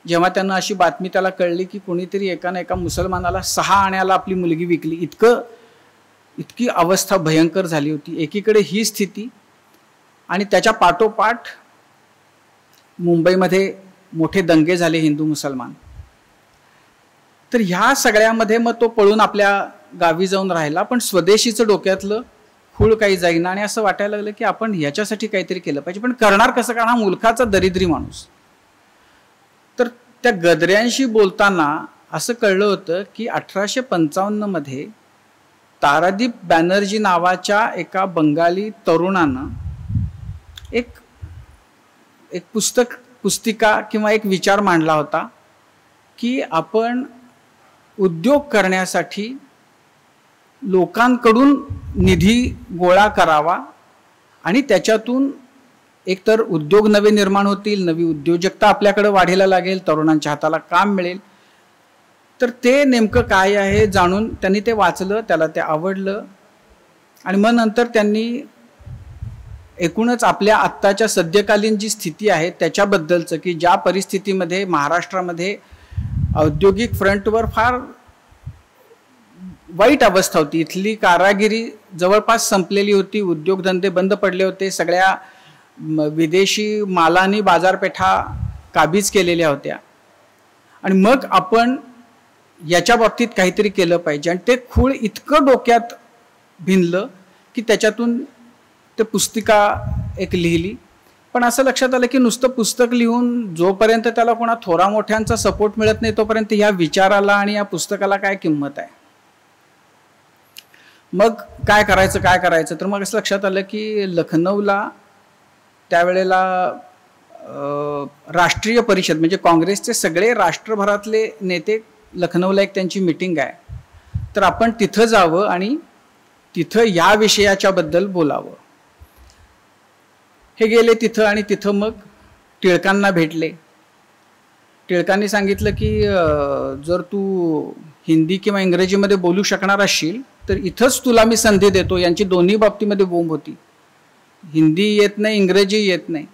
जेव्हा त्यांना अशी बातमी त्याला कळली की कोणीतरी एका मुसलमानाला 6 आण्याला आपली मुलगी विकली. इतकी अवस्था भयंकर झाली होती. एकीकडे ही स्थिती आणि त्याच्या पाठोपाठ मुंबईमध्ये मोठे दंगे झाले हिंदू मुसलमान. तर ह्या सगळ्यामध्ये मग तो पळून आपल्या गावी जाऊन राहिला, पण स्वदेशीचं डोक्यातलं खूळ काही जाईना आणि असं वाटायला लागलं की आपण ह्याच्यासाठी काहीतरी केलं पाहिजे. पण करणार कसं, कारण हा मुलखाचा दरिद्री माणूस. तर त्या गद्र्यांशी बोलताना असं कळलं होतं की 1855 मध्ये तारादीप बॅनर्जी नावाच्या एका बंगाली तरुणानं एक पुस्तिका किंवा एक विचार मांडला होता की आपण उद्योग करण्यासाठी लोकांकडून निधी गोळा करावा आणि त्याच्यातून एकतर उद्योग नवे निर्माण होतील, नवी उद्योजकता आपल्याकडे वाढीला लागेल, तरुणांच्या हाताला काम मिळेल. तर ते नेमकं काय आहे जाणून त्यांनी ते वाचलं, त्याला ते आवडलं आणि मग नंतर त्यांनी एकूणच आपल्या आत्ताच्या सद्यकालीन जी स्थिती आहे त्याच्याबद्दलचं की ज्या परिस्थितीमध्ये महाराष्ट्रामध्ये औद्योगिक फ्रंटवर फार वाईट अवस्था होती, इथली कारागिरी जवळपास संपलेली होती, उद्योगधंदे बंद पडले होते, सगळ्या विदेशी मालानी बाजारपेठा काबीज केलेल्या होत्या आणि मग आपण याच्या बाबतीत काहीतरी केलं पाहिजे. आणि ते खूळ इतकं डोक्यात भिनलं की त्याच्यातून ते पुस्तिका एक लिहिली. पण असं लक्षात आलं की नुसतं पुस्तक लिहून जोपर्यंत त्याला कोणा थोरा मोठ्यांचा सपोर्ट मिळत नाही तोपर्यंत या विचाराला आणि या पुस्तकाला काय किंमत आहे. मग काय करायचं तर मग असं लक्षात आलं की लखनौला त्यावेळेला राष्ट्रीय परिषद म्हणजे काँग्रेसचे सगळे राष्ट्रभरातले नेते लखनौला एक त्यांची मीटिंग आहे, तर आपण तिथं जावं आणि तिथं या विषयाच्या बद्दल बोलावं. हे गेले तिथं आणि तिथं मग टिळकांना भेटले टिळकांनी सांगितलं की जर तू हिंदी किंवा इंग्रजीमध्ये बोलू शकणार असशील तर इथंच तुला मी संधी देतो. यांची दोन्ही बाबतीमध्ये बोंब होती. हिंदी येत नाही, इंग्रजी येत नाही.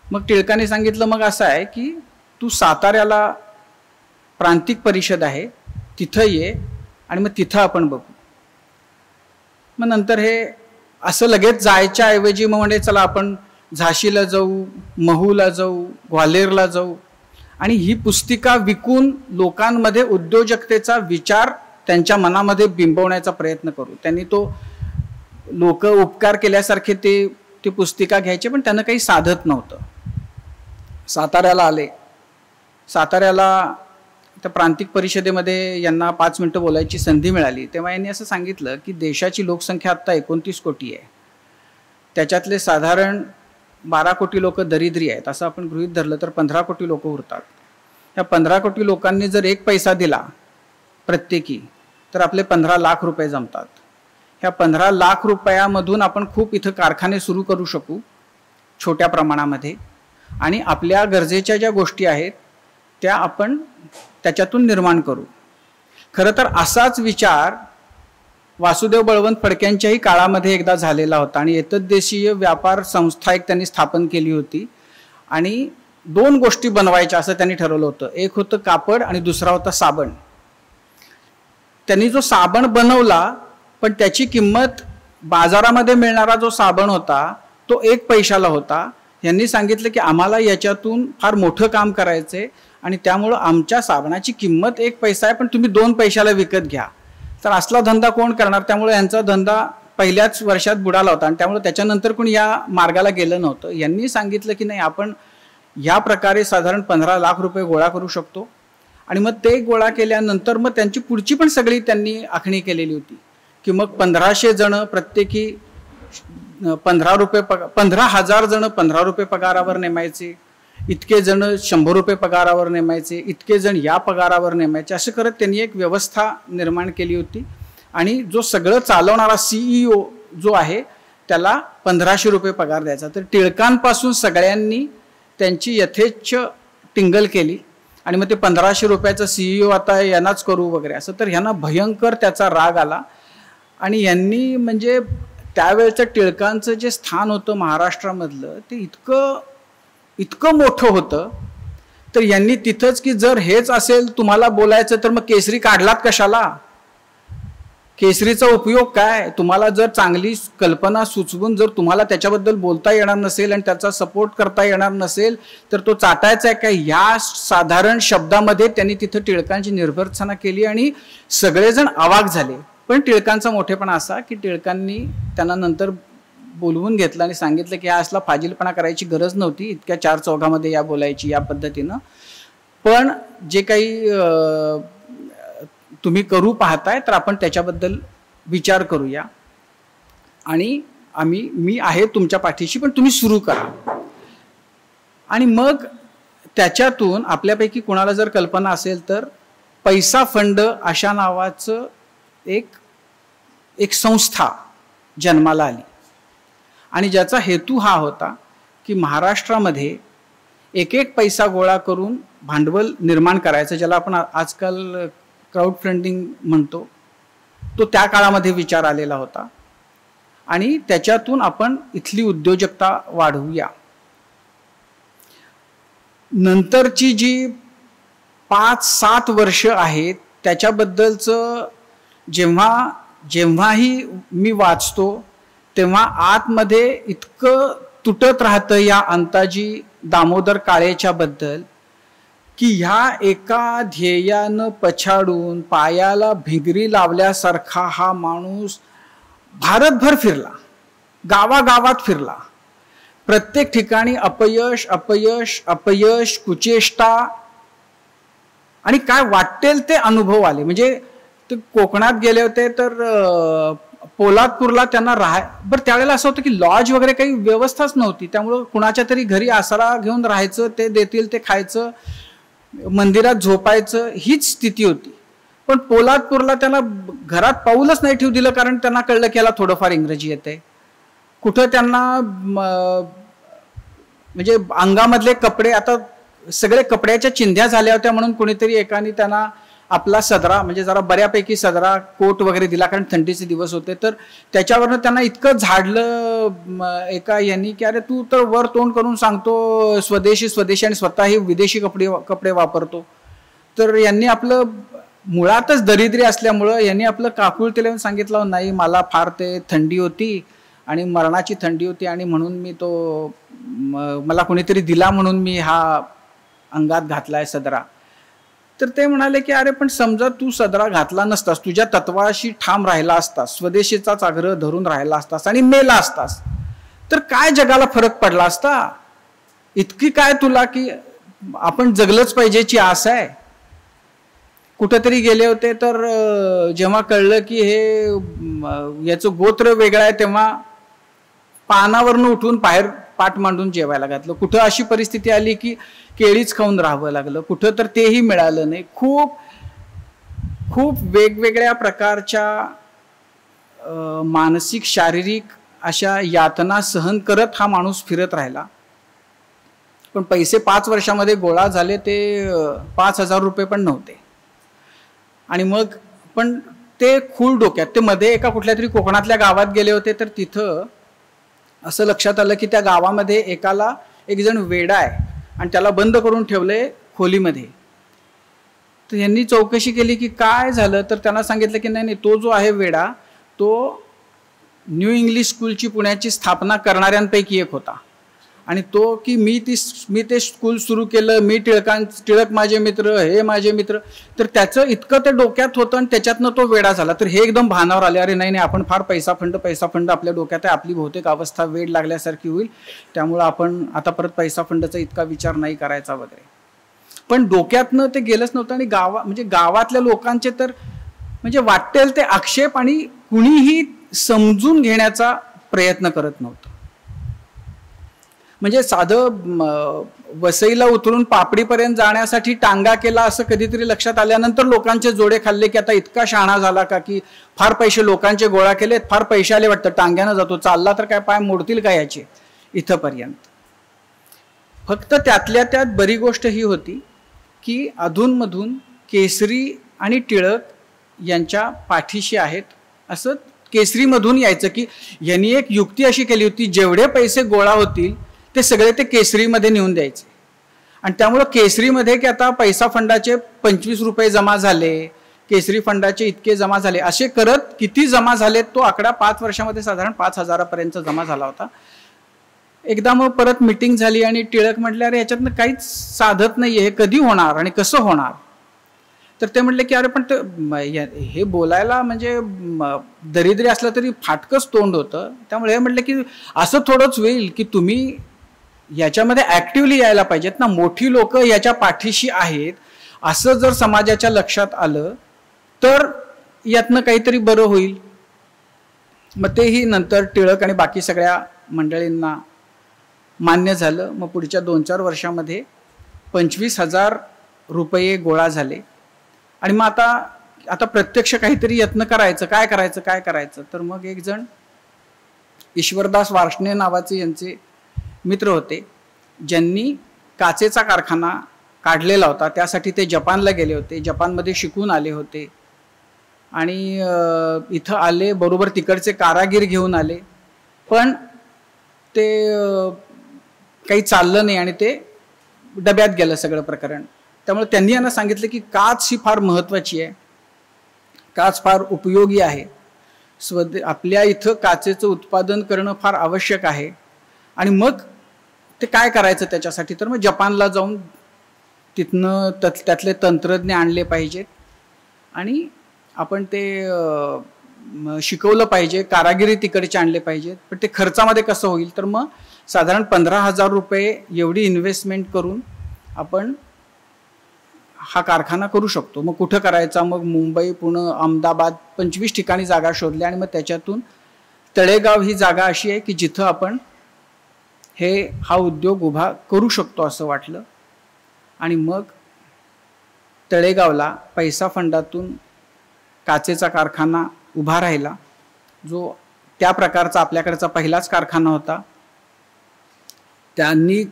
मग टिळकांनी सांगितलं मग असं आहे की तू साताऱ्याला प्रांतिक परिषद आहे तिथं ये आणि मग तिथं आपण बघू. मग नंतर हे असं लगेच जायच्या ऐवजी मग म्हणजे चला आपण झाशीला जाऊ, महूला जाऊ, ग्वाल्हेरला जाऊ आणि ही पुस्तिका विकून लोकांमध्ये उद्योजकतेचा विचार त्यांच्या मनामध्ये बिंबवण्याचा प्रयत्न करू. त्यांनी तो लोक उपकार केल्यासारखे ते पुस्तिका घ्यायचे, पण त्यांना काही साधत नव्हतं. साताऱ्याला आले. साताऱ्याला त्या प्रांतिक परिषदेमध्ये यांना 5 मिनिटं बोलायची संधी मिळाली. तेव्हा यांनी असं सांगितलं की देशाची लोकसंख्या आत्ता 29 कोटी आहे. त्याच्यातले साधारण 12 कोटी लोक दरिद्री आहेत असं आपण गृहीत धरलं तर 15 कोटी लोक उरतात. ह्या 15 कोटी लोकांनी जर 1 पैसा दिला प्रत्येकी तर आपले 15 लाख रुपये जमतात. ह्या 15 लाख रुपयामधून आपण खूप इथं कारखाने सुरू करू शकू छोट्या प्रमाणामध्ये आणि आपल्या गरजेच्या ज्या गोष्टी आहेत त्या आपण त्याच्यातून निर्माण करू. खरं तर असाच विचार वासुदेव बळवंत फडक्यांच्याही काळामध्ये एकदा झालेला होता आणि एतद्देशीय व्यापार संस्था एक त्यांनी स्थापन केली होती आणि 2 गोष्टी बनवायच्या असं त्यांनी ठरवलं होतं. एक होतं कापड आणि दुसरा होता साबण. त्यांनी जो साबण बनवला पण त्याची किंमत बाजारामध्ये मिळणारा जो साबण होता तो 1 पैशाला होता. यांनी सांगितलं की आम्हाला याच्यातून फार मोठं काम करायचंय आणि त्यामुळं आमच्या साबणाची किंमत 1 पैसा आहे पण तुम्ही 2 पैशाला विकत घ्या. तर असला धंदा कोण करणार. त्यामुळे यांचा धंदा पहिल्याच वर्षात बुडाला होता आणि त्यामुळे त्याच्यानंतर कोणी या मार्गाला गेलं नव्हतं. यांनी सांगितलं की नाही आपण या प्रकारे साधारण 15 लाख रुपये गोळा करू शकतो आणि मग ते गोळा केल्यानंतर मग त्यांची पुढची पण सगळी त्यांनी आखणी केलेली होती की मग 1500 जण प्रत्येकी 15,000 जण 15 रुपये पगारावर नेमायचे, इतके जण 100 रुपये पगारावर नेमायचे, इतके जण या पगारावर नेमायचे. असं करत त्यांनी एक व्यवस्था निर्माण केली होती आणि जो सगळं चालवणारा CEO जो आहे त्याला 1500 रुपये पगार द्यायचा. तर टिळकांपासून सगळ्यांनी त्यांची यथेच्छ टिंगल केली आणि मग ते 1500 रुपयाचा CEO आता यांनाच करू वगैरे असं. तर ह्यांना भयंकर त्याचा राग आला आणि यांनी म्हणजे त्यावेळचं टिळकांचं जे स्थान होतं महाराष्ट्रामधलं ते इतकं मोठं होतं. तर यांनी तिथंच की जर हेच असेल तुम्हाला बोलायचं तर मग केसरी काढलात कशाला. केसरीचा उपयोग काय. तुम्हाला जर चांगली कल्पना सुचवून जर तुम्हाला त्याच्याबद्दल बोलता येणार नसेल आणि त्याचा सपोर्ट करता येणार नसेल तर तो चाटायचा आहे काय. या साधारण शब्दामध्ये त्यांनी तिथं टिळकांची निर्भर्त्सना केली आणि सगळेजण अवाक झाले. पण टिळकांचा मोठेपणा असा की टिळकांनी त्यांना नंतर बोलवून घेतलं आणि सांगितलं की हा असला फाजीलपणा करायची गरज नव्हती, इतक्या 4 चौघामध्ये या बोलायची या पद्धतीनं. पण जे काही तुम्ही करू पाहताय तर आपण त्याच्याबद्दल विचार करूया आणि मी आहे तुमच्या पाठीशी पण तुम्ही सुरू करा. आणि मग त्याच्यातून आपल्यापैकी कोणाला जर कल्पना असेल तर पैसा फंड अशा नावाचं एक संस्था जन्माला आली आणि ज्याचा हेतू हा होता की महाराष्ट्रामध्ये 1 पैसा गोळा करून भांडवल निर्माण करायचं, ज्याला आपण आजकाल क्राऊड फंडिंग म्हणतो. तो त्या काळामध्ये विचार आलेला होता आणि त्याच्यातून आपण इथली उद्योजकता वाढवूया. नंतरची जी 5-7 वर्ष आहेत त्याच्याबद्दलचं जेव्हाही मी वाचतो तेव्हा आतमध्ये इतकं तुटत राहतं या अंताजी दामोदर काळेच्या बद्दल की ह्या एका ध्येयानं पछाडून पायाला भिंगरी लावल्यासारखा हा माणूस भारतभर फिरला, गावागावात फिरला, प्रत्येक ठिकाणी अपयश अपयश अपयश कुचेष्टा आणि काय वाटेल ते अनुभव आले. म्हणजे ते कोकणात गेले होते तर पोलादपूरला त्यांना बरं त्यावेळेला असं होतं की लॉज वगैरे काही व्यवस्थाच नव्हती. त्यामुळं कुणाच्या तरी घरी आसरा घेऊन राहायचं, ते देतील ते खायचं, मंदिरात झोपायचं हीच स्थिती होती. पण पोलादपूरला त्यांना घरात पाऊलच नाही ठेवू दिलं कारण त्यांना कळलं की याला थोडंफार इंग्रजी येते. कुठं त्यांना म्हणजे अंगामधले कपडे आता सगळे कपड्याच्या चिंध्या झाल्या होत्या म्हणून कोणीतरी एकाने त्यांना आपला सदरा म्हणजे जरा बऱ्यापैकी सदरा कोट वगैरे दिला, कारण थंडीचे दिवस होते. तर त्याच्यावरनं त्यांना इतकं झाडलं एका यांनी की अरे तू तर वर तोंड करून सांगतो स्वदेशी स्वदेशी आणि स्वतःही विदेशी कपडे वापरतो. तर यांनी आपलं मुळातच दरिद्री असल्यामुळं यांनी आपलं काकुळतेला सांगितलं नाही मला फार ते थंडी होती आणि मरणाची थंडी होती आणि म्हणून मी तो मला कोणीतरी दिला म्हणून मी हा अंगात घातलाय सदरा. तर ते म्हणाले की अरे पण समजा तू सदरा घातला नसतास, तुझ्या तत्वाशी ठाम राहिला असतास, स्वदेशीचाच आग्रह धरून राहिला असतास आणि मेला असतास, तर काय जगाला फरक पडला असता? इतकी काय तुला की आपण जगलंच पाहिजेची आस आहे? कुठेतरी गेले होते तर जेव्हा कळलं की हे याचं गोत्र वेगळं आहे तेव्हा पानावरनं उठून बाहेर पाठ मांडून जेवायला घातलं. कुठं अशी परिस्थिती आली की केळीच खाऊन राहावं लागलं, कुठं तर तेही मिळालं नाही. खूप खूप वेगवेगळ्या प्रकारच्या मानसिक शारीरिक अशा यातना सहन करत हा माणूस फिरत राहिला. पण पैसे 5 वर्षामध्ये गोळा झाले ते 5,000 रुपये पण नव्हते. आणि मग पण ते खूळ डोक्यात. ते मध्ये एका कुठल्या तरी कोकणातल्या गावात गेले होते तर तिथं असं लक्षात आलं की त्या गावामध्ये एकाला एक जण वेडा आहे आणि त्याला बंद करून ठेवलंय खोलीमध्ये. तर यांनी चौकशी केली की काय झालं, तर त्यांना सांगितलं की नाही तो जो आहे वेडा तो न्यू इंग्लिश स्कूलची पुण्याची स्थापना करणाऱ्यांपैकी एक होता आणि तो की मी ते स्कूल सुरू केलं, मी टिळक माझे मित्र, हे माझे मित्र. तर त्याचं इतकं ते डोक्यात होतं आणि त्याच्यातनं तो वेडा झाला. तर हे एकदम भानावर आले, अरे नाही आपण फार पैसा फंड आपल्या डोक्यात आहे, आपली बहुतेक अवस्था वेड लागल्यासारखी होईल, त्यामुळं आपण आता परत पैसा फंडचा इतका विचार नाही करायचा वगैरे. पण डोक्यातनं ते गेलंच नव्हतं. आणि म्हणजे गावातल्या लोकांचे तर म्हणजे वाटेल ते आक्षेप आणि कुणीही समजून घेण्याचा प्रयत्न करत नव्हतं. म्हणजे साधं वसईला उतरून पापडीपर्यंत जाण्यासाठी टांगा केला असं कधीतरी लक्षात आल्यानंतर लोकांचे जोडे खाल्ले की आता इतका शहाणा झाला का की फार पैसे लोकांचे गोळा केलेत, फार पैसे आले वाटतं, टांग्यानं जातो, चालला तर काय पाय मोडतील का याचे इथंपर्यंत. फक्त त्यातल्या त्यात बरी गोष्ट ही होती की अधूनमधून केसरी आणि टिळक यांच्या पाठीशी आहेत असं केसरीमधून यायचं. की यांनी एक युक्ती अशी केली होती, जेवढे पैसे गोळा होतील ते सगळे ते केसरीमध्ये नेऊन द्यायचे. आणि त्यामुळं केसरीमध्ये की आता पैसा फंडाचे 25 रुपये जमा झाले, केसरी फंडाचे इतके जमा झाले, असे करत किती जमा झाले तो आकडा 5 वर्षामध्ये साधारण 5,000 जमा झाला होता. एकदा मग परत मीटिंग झाली आणि टिळक म्हटले अरे याच्यातनं काहीच साधत नाहीये, हे कधी होणार आणि कसं होणार? तर ते म्हटले की अरे पण हे बोलायला म्हणजे दरिद्री असलं तरी फाटकच तोंड होतं. त्यामुळे हे म्हटलं की असं थोडंच होईल की तुम्ही याच्यामध्ये ऍक्टिव्हली यायला पाहिजेत ना, मोठी लोक याच्या पाठीशी आहेत असं जर समाजाच्या लक्षात आलं तर यातनं काहीतरी बरं होईल. मग तेही नंतर टिळक आणि बाकी सगळ्या मंडळींना मान्य झालं. मग पुढच्या 2-4 वर्षामध्ये 25,000 रुपये गोळा झाले. आणि मग आता प्रत्यक्ष काहीतरी यत्न करायचं, काय करायचं. तर मग एक जण ईश्वरदास वार्ष्णे नावाचे यांचे मित्र होते, ज्यांनी काचेचा कारखाना काढलेला होता. त्यासाठी ते जपानला गेले होते, जपानमध्ये शिकून आले होते आणि इथं आले, बरोबर तिकडचे कारागीर घेऊन आले. पण ते काही चाललं नाही आणि ते डब्यात गेलं सगळं प्रकरण. त्यामुळे त्यांनी यांना सांगितलं की काच ही फार महत्त्वाची आहे, काच फार उपयोगी आहे, आपल्या इथं काचेचं उत्पादन करणं फार आवश्यक आहे. आणि मग ते काय करायचं त्याच्यासाठी, तर मग जपानला जाऊन तिथनं त्यातले तंत्रज्ञ आणले पाहिजेत आणि आपण ते शिकवलं पाहिजे, कारागिरी तिकडचे आणले पाहिजेत. पण ते खर्चामध्ये कसं होईल, तर मग साधारण 15,000 रुपये एवढी इन्व्हेस्टमेंट करून आपण हा कारखाना करू शकतो. मग कुठं करायचा, मग मुंबई, पुणे, अहमदाबाद 25 ठिकाणी जागा शोधल्या आणि मग त्याच्यातून तळेगाव ही जागा अशी आहे की जिथं आपण हा उद्योग उभा करू शकतो असं वाटलं. आणि मग तळेगावला पैसा फंडातून काचेचा कारखाना उभा राहिला, जो त्या प्रकारचा आपल्याकडचा पहिलाच कारखाना होता. त्यांनी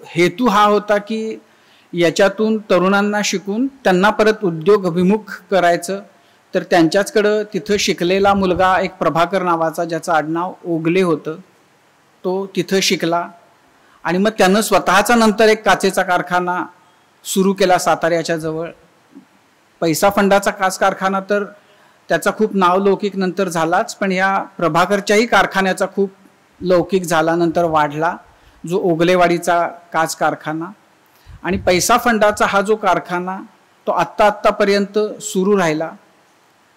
हेतू हा होता की याच्यातून तरुणांना शिकून त्यांना परत उद्योग अभिमुख करायचं, तर त्यांच्याचकडं तिथं शिकलेला मुलगा एक प्रभाकर नावाचा, ज्याचं आडनाव ओगले होतं, तो तिथं शिकला आणि मग त्यानं स्वतःचा नंतर एक काचेचा कारखाना सुरू केला साताऱ्याच्या जवळ. पैसा फंडाचा काच कारखाना तर त्याचा खूप नावलौकिक नंतर झालाच, पण ह्या प्रभाकरच्याही कारखान्याचा खूप लौकिक झाला, नंतर वाढला, जो ओगलेवाडीचा काच कारखाना. आणि पैसा फंडाचा हा जो कारखाना तो आत्तापर्यंत सुरू राहिला,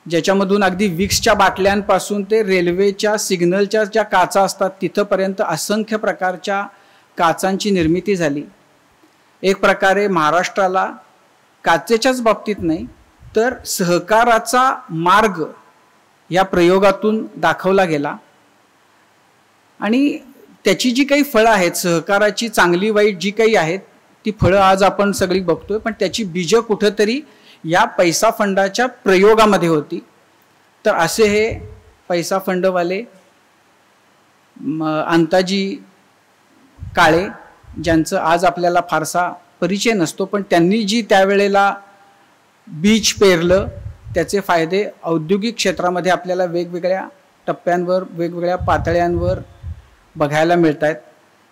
ज्याच्यामधून अगदी विक्सच्या बाटल्यांपासून ते रेल्वेच्या सिग्नलच्या ज्या काचा असतात तिथंपर्यंत असंख्य प्रकारच्या काचांची निर्मिती झाली. एक प्रकारे महाराष्ट्राला काचेच्याच बाबतीत नाही तर सहकाराचा मार्ग या प्रयोगातून दाखवला गेला. आणि त्याची जी काही फळं आहेत, सहकाराची चांगली वाईट जी काही आहेत, ती फळं आज आपण सगळी बघतोय, पण त्याची बीजं कुठंतरी या पैसा फंडाच्या प्रयोगामध्ये होती. तर असे हे पैसा फंडवाले अंताजी काळे, ज्यांचं आज आपल्याला फारसा परिचय नसतो, पण त्यांनी जी त्यावेळेला बीज पेरलं त्याचे फायदे औद्योगिक क्षेत्रामध्ये आपल्याला वेगवेगळ्या टप्प्यांवर वेगवेगळ्या पातळ्यांवर बघायला मिळत आहेत.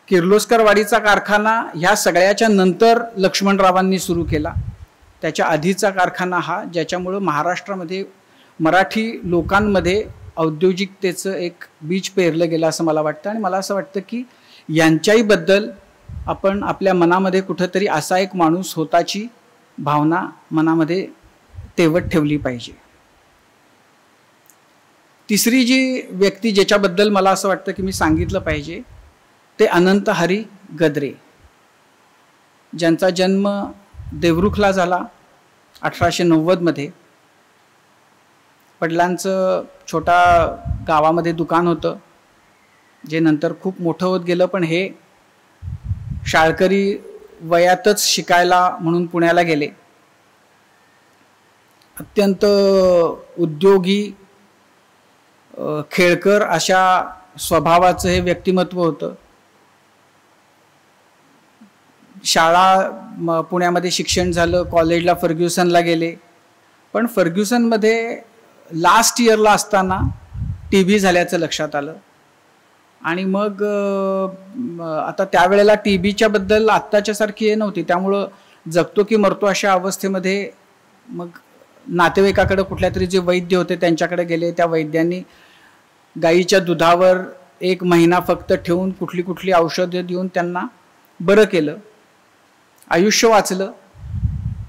किर्लोस्कर वाडीचा कारखाना ह्या सगळ्याच्या नंतर लक्ष्मणरावांनी सुरू केला. त्याच्या आधीचा कारखाना हा, ज्याच्यामुळं महाराष्ट्रामध्ये मराठी लोकांमध्ये औद्योगिकतेचं एक बीज पेरलं गेलं असं मला वाटतं. आणि मला असं वाटतं की यांच्याही बद्दल आपण आपल्या मनामध्ये कुठंतरी असा एक माणूस होताची भावना मनामध्ये तेवत ठेवली पाहिजे. तिसरी जी व्यक्ती ज्याच्याबद्दल मला असं वाटतं की मी सांगितलं पाहिजे ते अनंत हरी गद्रे, ज्यांचा जन्म देवरुखला झाला 1890 मध्ये. वडिलांचं छोटा गावामध्ये दुकान होतं, जे नंतर खूप मोठं होत गेलं, पण हे शाळकरी वयातच शिकायला म्हणून पुण्याला गेले. अत्यंत उद्योगी खेळकर अशा स्वभावाचं हे व्यक्तिमत्व होतं. शाळा पुण्यामध्ये शिक्षण झालं, कॉलेजला फर्ग्युसनला गेले, पण फर्ग्युसनमध्ये लास्ट इयरला असताना TB झाल्याचं लक्षात आलं. आणि मग आता त्यावेळेला TBच्या बद्दल आत्ताच्यासारखी हे नव्हती, त्यामुळं जगतो की मरतो अशा अवस्थेमध्ये मग नातेवाईकाकडे कुठल्या तरी जे वैद्य होते त्यांच्याकडे गेले. त्या वैद्यांनी गाईच्या दुधावर 1 महिना फक्त ठेवून कुठली कुठली औषधं देऊन त्यांना बरं केलं, आयुष्य वाचलं.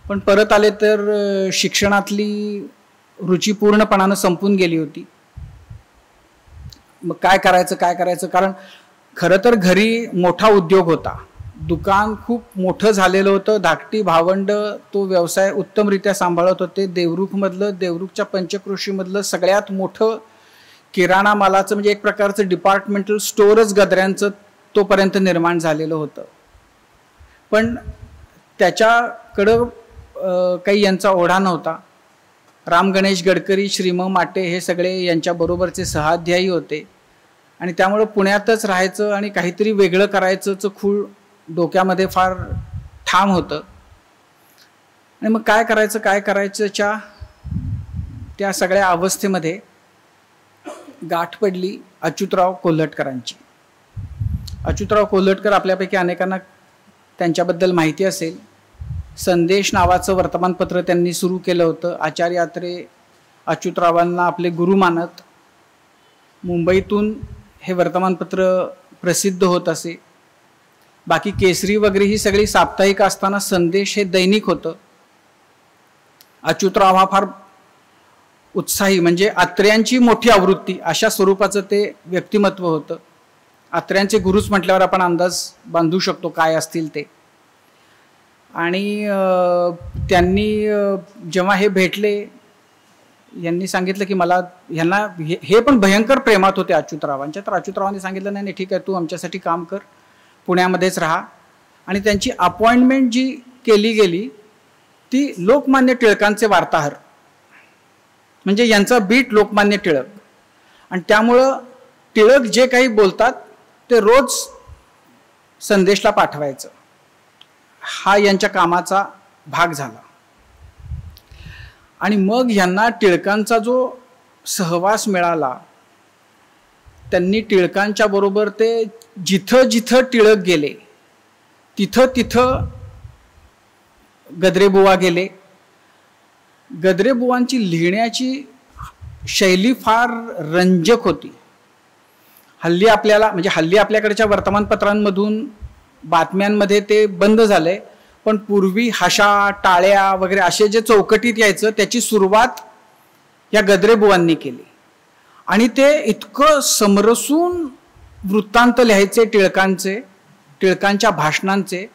पण परत आले तर शिक्षणातली रुची पूर्णपणानं संपून गेली होती. मग काय करायचं, कारण खरं तर घरी मोठा उद्योग होता, दुकान खूप मोठं झालेलं होतं, धाकटी भावंड तो व्यवसाय उत्तमरित्या सांभाळत होते. देवरुखच्या पंचक्रोशीमधलं सगळ्यात मोठं किराणा मालाचं म्हणजे एक प्रकारचं डिपार्टमेंटल स्टोअरच गद्र्यांचं तोपर्यंत निर्माण झालेलं होतं. पण त्याच्याकडं काही यांचा ओढा नव्हता. राम गणेश गडकरी, श्रीम माटे हे सगळे यांच्याबरोबरचे सहाध्यायी होते. आणि त्यामुळं पुण्यातच राहायचं आणि काहीतरी वेगळं करायचंच खूळ डोक्यामध्ये फार ठाम होतं. आणि मग काय करायचंच्या त्या सगळ्या अवस्थेमध्ये गाठ पडली अच्युतराव कोल्हटकरांची. अच्युतराव कोल्हटकर आपल्यापैकी अनेकांना त्यांच्याबद्दल माहिती असेल. संदेश नावाचं वर्तमानपत्र त्यांनी सुरू केलं होतं. आचार्य अत्रे अच्युतरावांना आपले गुरु मानत मुंबईतून हे वर्तमानपत्र प्रसिद्ध होत असे. बाकी केसरी वगैरे ही सगळी साप्ताहिक असताना संदेश हे दैनिक होतं. अच्युतराव हा फार उत्साही, म्हणजे अत्र्यांची मोठी आवृत्ती अशा स्वरूपाचं ते व्यक्तिमत्व होतं. अत्र्यांचे गुरुच म्हटल्यावर आपण अंदाज बांधू शकतो काय असतील ते. आणि त्यांनी जेव्हा हे भेटले, यांनी सांगितलं की मला ह्यांना हे पण भयंकर प्रेमात होते अच्युतरावांच्या. तर अच्युतरावांनी सांगितलं नाही ठीक आहे, तू आमच्यासाठी काम कर, पुण्यामध्येच राहा. आणि त्यांची अपॉइंटमेंट जी केली गेली ती लोकमान्य टिळकांचे वार्ताहर, म्हणजे यांचा बीट लोकमान्य टिळक. आणि त्यामुळं टिळक जे काही बोलतात ते रोज संदेशला पाठवायचं. हा यांच्या कामाचा भाग झाला. आणि मग यांना टिळकांचा जो सहवास मिळाला, त्यांनी टिळकांच्या बरोबर ते जिथं जिथं टिळक गेले तिथं तिथं गद्रेबुवा गेले. गद्रेबुवांची लिहिण्याची शैली फार रंजक होती. हल्ली आपल्याकडच्या वर्तमानपत्रांमधून बातम्यांमध्ये ते बंद झाले, पण पूर्वी हाशा टाळ्या वगैरे असे जे चौकटीत यायचं त्याची सुरुवात या गद्रेबुवांनी केली. आणि ते इतकं समरसून वृत्तांत लिहायचे टिळकांच्या भाषणांचे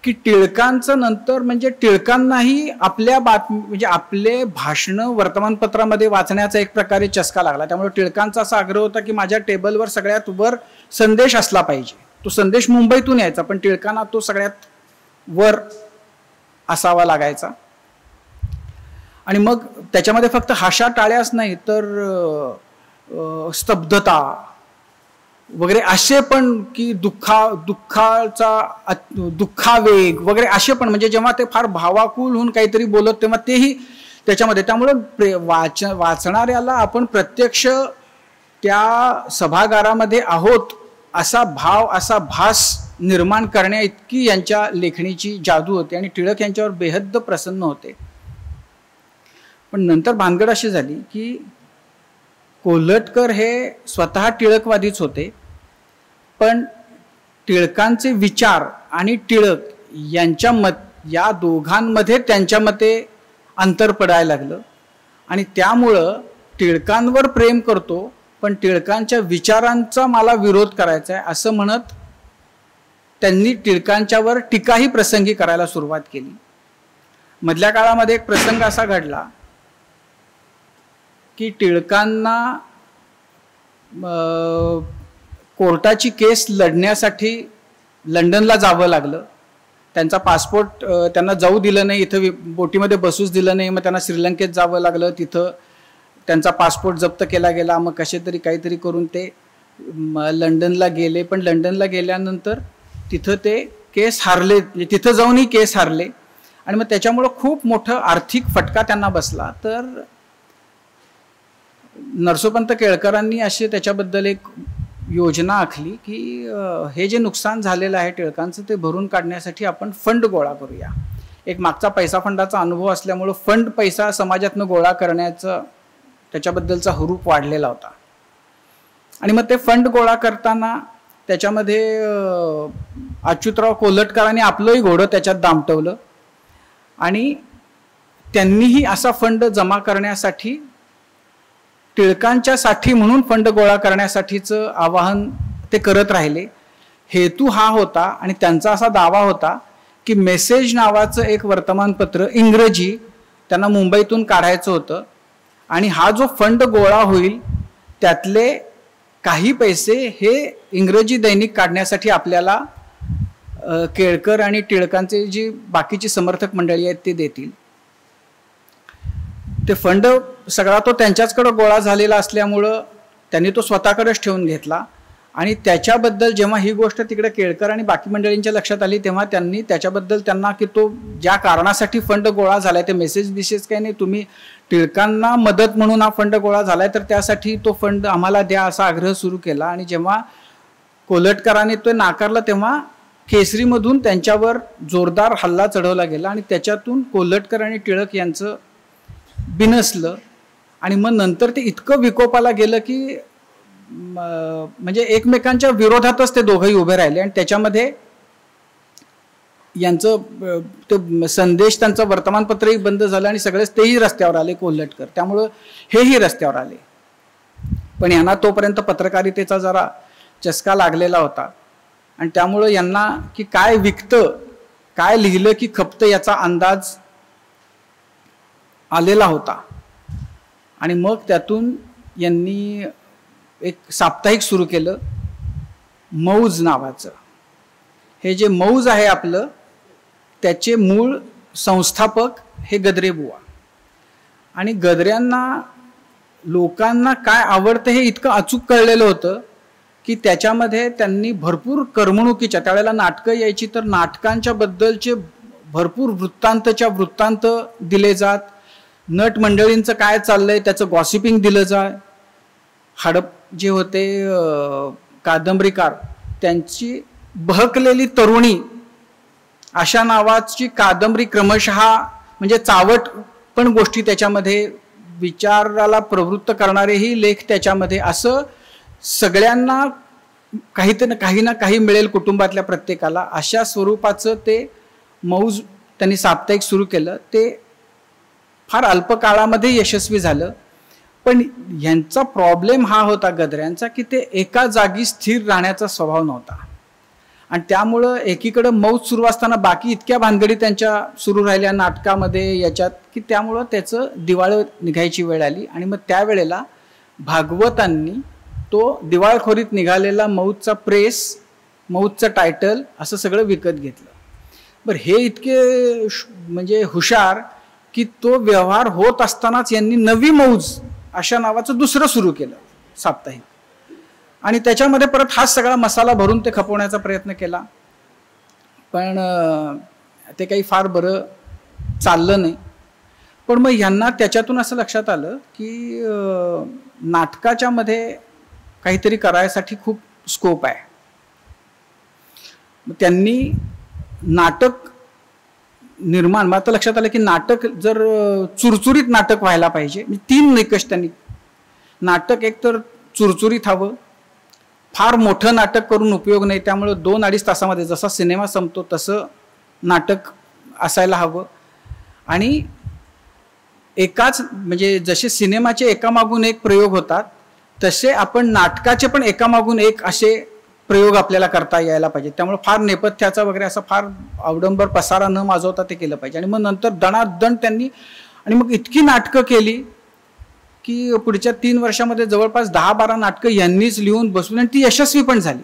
की टिळकांचं नंतर म्हणजे टिळकांनाही आपले भाषणं वर्तमानपत्रामध्ये वाचण्याचा एक प्रकारे चस्का लागला. त्यामुळे टिळकांचा असा आग्रह होता की माझ्या टेबलवर सगळ्यात वर संदेश असला पाहिजे. तो संदेश मुंबईतून यायचा, पण टिळकांना तो सगळ्यात वर असावा लागायचा. आणि मग त्याच्यामध्ये फक्त हाशा टाळ्याच नाही तर स्तब्धता वगैरे असे पण की दुःखावेग वगैरे असे पण, म्हणजे जेव्हा ते फार भावाकुल होऊन काहीतरी बोलत तेव्हा तेही त्याच्यामध्ये. त्यामुळे वाचणाऱ्याला आपण प्रत्यक्ष त्या सभागारामध्ये आहोत असा भाव, असा भास निर्माण करण्या इतकी यांच्या लेखणीची जादू होती. आणि टिळक यांच्यावर बेहद्द प्रसन्न होते. पण नंतर भानगड अशी झाली की कोल्हटकर हे स्वतः टिळकवादीच होते, पण टिळकांचे विचार आणि टिळक या दोघांमध्ये त्यांच्या मते अंतर पडायला लागलं. आणि त्यामुळं टिळकांवर प्रेम करतो पण टिळकांच्या विचारांचा मला विरोध करायचा आहे असं म्हणत त्यांनी टिळकांच्यावर टीकाही प्रसंगी करायला सुरुवात केली. मधल्या काळामध्ये एक प्रसंग असा घडला की टिळकांना कोर्टाची केस लढण्यासाठी लंडनला जावं लागलं. त्यांचा पासपोर्ट त्यांना जाऊ दिलं नाही, इथं बोटीमध्ये बसूच दिलं नाही. मग त्यांना श्रीलंकेत जावं लागलं, तिथं त्यांचा पासपोर्ट जप्त केला गेला. मग कसे तरी काहीतरी करून ते लंडनला गेले. पण लंडनला गेल्यानंतर तिथं ते केस हारले, तिथं जाऊनही केस हारले. आणि मग त्याच्यामुळं खूप मोठं आर्थिक फटका त्यांना बसला. तर नरसोपंत केळकरांनी अशी त्याच्याबद्दल एक योजना आखली की हे जे नुकसान झालेलं आहे टिळकांचं ते भरून काढण्यासाठी आपण फंड गोळा करूया. एक मागचा पैसा फंडाचा अनुभव असल्यामुळं फंड पैसा समाजातनं गोळा करण्याचं त्याच्याबद्दलचा हुरूप वाढलेला होता. आणि मग ते फंड गोळा करताना त्याच्यामध्ये अच्युतराव कोल्हटकरांनी आपलंही घोडं त्याच्यात दामटवलं. आणि त्यांनीही असा फंड जमा करण्यासाठी टिळकांच्यासाठी म्हणून फंड गोळा करण्यासाठीचं आवाहन ते करत राहिले. हेतू हा होता आणि त्यांचा असा दावा होता की मेसेज नावाचं एक वर्तमानपत्र इंग्रजी त्यांना मुंबईतून काढायचं होतं. आणि हा जो फंड गोळा होईल त्यातले काही पैसे हे इंग्रजी दैनिक काढण्यासाठी आपल्याला केळकर आणि टिळकांचे जी बाकीची समर्थक मंडळी आहेत ते देतील. ते फंड सगळा तो त्यांच्याचकडे गोळा झालेला असल्यामुळं त्यांनी तो स्वतःकडेच ठेवून घेतला. आणि त्याच्याबद्दल जेव्हा ही गोष्ट तिकडे केळकर आणि बाकी मंडळींच्या लक्षात आली तेव्हा त्यांनी त्याच्याबद्दल त्यांना की तो ज्या कारणासाठी फंड गोळा झालाय ते मेसेज काही नाही, तुम्ही टिळकांना मदत म्हणून हा फंड गोळा झालाय तर त्यासाठी तो फंड आम्हाला द्या असा आग्रह सुरू केला. आणि जेव्हा कोल्हटकरांनी तो नाकारला तेव्हा केसरीमधून त्यांच्यावर जोरदार हल्ला चढवला गेला. आणि त्याच्यातून कोल्हटकर आणि टिळक यांचं बिनसलं. आणि मग नंतर ते इतकं विकोपाला गेलं की म्हणजे एकमेकांच्या विरोधातच ते दोघंही उभे राहिले. आणि त्याच्यामध्ये यांचं ते संदेश त्यांचं वर्तमानपत्रही बंद झालं आणि सगळेच तेही रस्त्यावर आले कोल्हटकर, त्यामुळं हेही रस्त्यावर आले. पण यांना तोपर्यंत पत्रकारितेचा जरा चस्का लागलेला होता. आणि त्यामुळं यांना की काय विकतं काय लिहिलं की खपतं याचा अंदाज आलेला होता. आणि मग त्यातून यांनी एक साप्ताहिक सुरू केलं मौज नावाचं. हे जे मौज आहे आपलं त्याचे मूळ संस्थापक हे गद्रेबुवा. आणि गद्र्यांना लोकांना काय आवडतं हे इतकं अचूक कळलेलं होतं की त्याच्यामध्ये त्यांनी भरपूर करमणुकीच्या, त्यावेळेला नाटकं यायची तर नाटकांच्या बद्दलचे भरपूर वृत्तांत दिले जात, नट मंडळींचं काय चाललंय त्याचं गॉसिपिंग दिलं जाय. हडप जे होते कादंबरीकार, त्यांची बहकलेली तरुणी अशा नावाची कादंबरी क्रमशः, म्हणजे चावट पण गोष्टी त्याच्यामध्ये, विचाराला प्रवृत्त करणारेही लेख त्याच्यामध्ये, असं सगळ्यांना काही ना काही मिळेल कुटुंबातल्या प्रत्येकाला, अशा स्वरूपाचं ते मौज त्यांनी साप्ताहिक सुरू केलं. ते फार अल्प काळामध्ये यशस्वी झालं. पण यांचा प्रॉब्लेम हा होता गद्र्यांचा की ते एका जागी स्थिर राहण्याचा स्वभाव नव्हता. आणि त्यामुळं एकीकडं मौज सुरू असताना बाकी इतक्या भानगडी त्यांच्या सुरू राहिल्या नाटकामध्ये याच्यात, की त्यामुळं त्याचं दिवाळं निघायची वेळ आली. आणि मग त्यावेळेला भागवतांनी तो दिवाळखोरीत निघालेला मौजचा प्रेस, मौजचं टायटल असं सगळं विकत घेतलं. बरं, हे इतके म्हणजे हुशार की तो व्यवहार होत असतानाच यांनी नवी मौज अशा नावाचं दुसरं सुरू केलं साप्ताहिक. आणि त्याच्यामध्ये परत हाच सगळा मसाला भरून ते खपवण्याचा प्रयत्न केला. पण ते काही फार बरं चाललं नाही. पण मग यांना त्याच्यातून असं लक्षात आलं की नाटकाच्या मध्ये काहीतरी करायसाठी खूप स्कोप आहे. मग त्यांनी नाटक निर्माण, मला तर लक्षात आलं की नाटक जर चुरचुरीत नाटक व्हायला पाहिजे, म्हणजे 3 निकष त्यांनी. नाटक एकतर चुरचुरीत हवं, फार मोठं नाटक करून उपयोग नाही, त्यामुळे 2-2.5 तासामध्ये जसा सिनेमा संपतो तसं नाटक असायला हवं. आणि एकाच, म्हणजे जसे सिनेमाचे एकामागून एक प्रयोग होतात तसे आपण नाटकाचे पण एकामागून एक असे प्रयोग आपल्याला करता यायला पाहिजे. त्यामुळे फार नेपथ्याचा वगैरे असं फार अवडंबर पसारा न माजवता ते केलं पाहिजे. आणि मग नंतर दणादण त्यांनी, आणि मग इतकी नाटकं केली की पुढच्या 3 वर्षामध्ये जवळपास 10-12 नाटकं यांनीच लिहून बसवली, आणि ती यशस्वी पण झाली.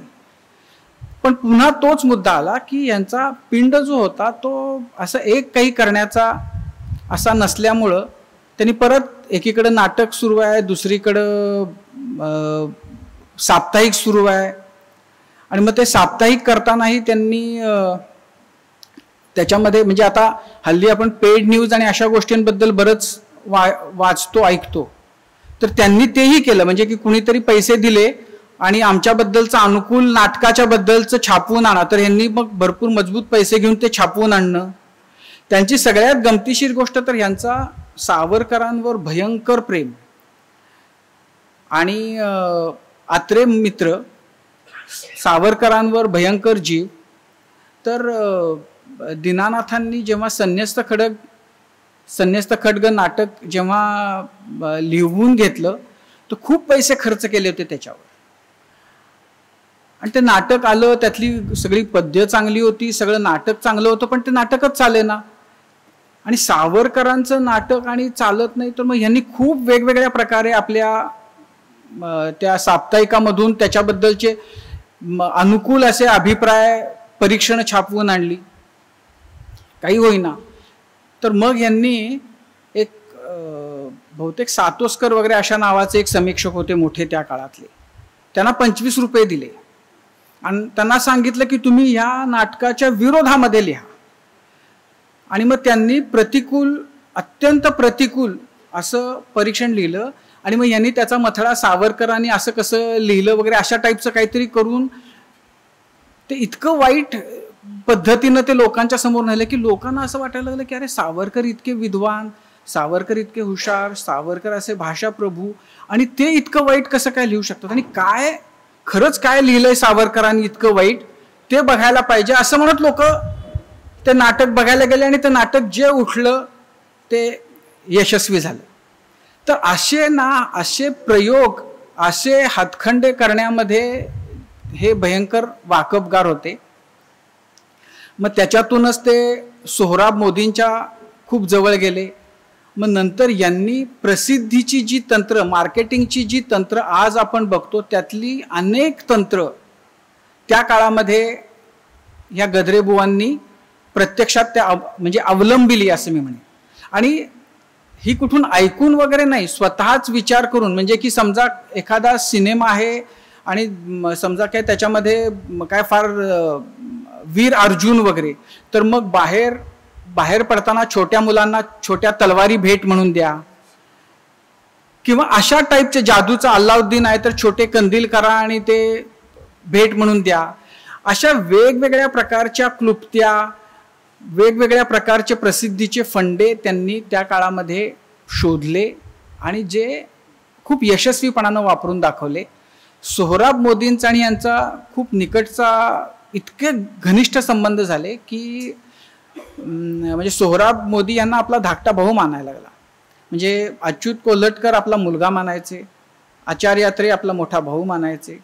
पण पुन्हा तोच मुद्दा आला की यांचा पिंड जो होता तो असं एक काही करण्याचा असा नसल्यामुळं त्यांनी परत एकीकडं नाटक सुरू आहे, दुसरीकडं साप्ताहिक सुरू आहे. आणि मग ते साप्ताहिक करतानाही त्यांनी त्याच्यामध्ये, म्हणजे आता हल्ली आपण पेड न्यूज आणि अशा गोष्टींबद्दल बरंच वाचतो ऐकतो, तर त्यांनी तेही केलं. म्हणजे की कुणीतरी पैसे दिले आणि आमच्याबद्दलचं अनुकूल नाटकाच्या बद्दलचं छापवून आणा, तर यांनी मग भरपूर मजबूत पैसे घेऊन ते छापवून आणणं. त्यांची सगळ्यात गमतीशीर गोष्ट तर यांचा सावरकरांवर भयंकर प्रेम. आणि आत्रे मित्र, सावरकरांवर भयंकर जीव. तर दीनानाथांनी जेव्हा संन्यस्त खड्ग नाटक जेव्हा लिहून घेतलं तर खूप पैसे खर्च केले होते त्याच्यावर. आणि ते नाटक आलं, त्यातली सगळी पद्य चांगली होती, सगळं नाटक चांगलं होतं, पण ते नाटकच चालेना. आणि सावरकरांचं नाटक आणि चालत नाही, तर मग यांनी खूप वेगवेगळ्या प्रकारे आपल्या त्या साप्ताहिकामधून त्याच्याबद्दलचे अनुकूल असे अभिप्राय परीक्षण छापवून आणली, काही होईना. तर मग यांनी एक बहुतेक सातोस्कर वगैरे अशा नावाचे एक समीक्षक होते मोठे त्या काळातले, त्यांना 25 रुपये दिले आणि त्यांना सांगितलं की तुम्ही ह्या नाटकाच्या विरोधामध्ये लिहा. आणि मग त्यांनी अत्यंत प्रतिकूल असं परीक्षण लिहिलं. आणि मग यांनी त्याचा मथळा सावरकरांनी असं कसं लिहिलं वगैरे अशा टाईपचं काहीतरी करून ते इतकं वाईट पद्धतीनं ते लोकांच्या समोर नेलं की लोकांना असं वाटायला लागलं की अरे सावरकर इतके विद्वान, सावरकर इतके हुशार, सावरकर असे भाषाप्रभू, आणि ते इतकं वाईट कसं काय लिहू शकतात, आणि काय खरंच काय लिहिलंय सावरकरांनी इतकं वाईट ते बघायला पाहिजे, असं म्हणत लोक ते नाटक बघायला गेले. आणि ते नाटक जे उठलं ते यशस्वी झालं. तर असे प्रयोग, असे हातखंडे करण्यामध्ये हे भयंकर वाकबगार होते. मग त्याच्यातूनच ते सोहराब मोदींच्या खूप जवळ गेले. मग नंतर यांनी प्रसिद्धीची जी तंत्र, मार्केटिंगची जी तंत्र आज आपण बघतो त्यातली अनेक तंत्र त्या काळामध्ये ह्या गद्रेबुवांनी प्रत्यक्षात त्या म्हणजे अवलंबिली असं मी म्हणेन. आणि ही कुठून ऐकून वगैरे नाही, स्वतःच विचार करून, म्हणजे की समजा एखादा सिनेमा आहे आणि समजा काय त्याच्यामध्ये काय फार वीर अर्जुन वगैरे, तर मग बाहेर पडताना छोट्या मुलांना छोट्या तलवारी भेट म्हणून द्या, किंवा अशा टाईपचे जादूचा अल्लाउद्दीन आहे तर छोटे कंदील करा आणि ते भेट म्हणून द्या. अशा वेगवेगळ्या प्रकारच्या क्लुप्त्या, वेगवेगळ्या प्रकारचे प्रसिद्धीचे फंडे त्यांनी त्या काळामध्ये शोधले आणि जे खूप यशस्वीपणानं वापरून दाखवले. सोहराब मोदींचा आणि यांचा खूप निकटचा इतके घनिष्ठ संबंध झाले की म्हणजे सोहराब मोदी यांना आपला धाकटा भाऊ मानायला लागला. म्हणजे अच्युत कोल्हटकर आपला मुलगा मानायचे, आचार्य अत्रे आपला मोठा भाऊ मानायचे,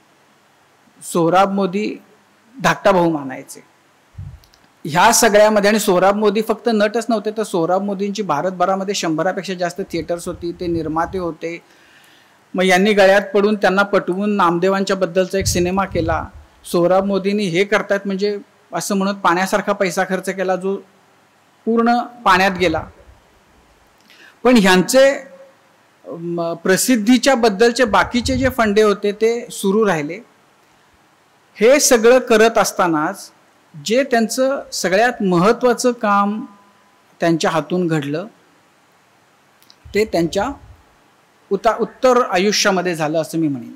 सोहराब मोदी धाकटा भाऊ मानायचे. ह्या सगळ्यामध्ये, आणि सोहराब मोदी फक्त नटच नव्हते तर सोहराब मोदींची भारतभरामध्ये 100पेक्षा जास्त थिएटर्स होती, ते निर्माते होते. मग यांनी गळ्यात पडून त्यांना पटवून नामदेवांच्या बद्दलचा एक सिनेमा केला. सोहराब मोदींनी हे करतायत म्हणजे असं म्हणत पाण्यासारखा पैसा खर्च केला जो पूर्ण पाण्यात गेला. पण ह्यांचे प्रसिद्धीच्या बद्दलचे बाकीचे जे फंडे होते ते सुरू राहिले. हे सगळं करत असतानाच जे त्यांचं सगळ्यात महत्त्वाचं काम त्यांच्या हातून घडलं ते त्यांच्या उत्तर आयुष्यामध्ये झालं असं मी म्हणेन.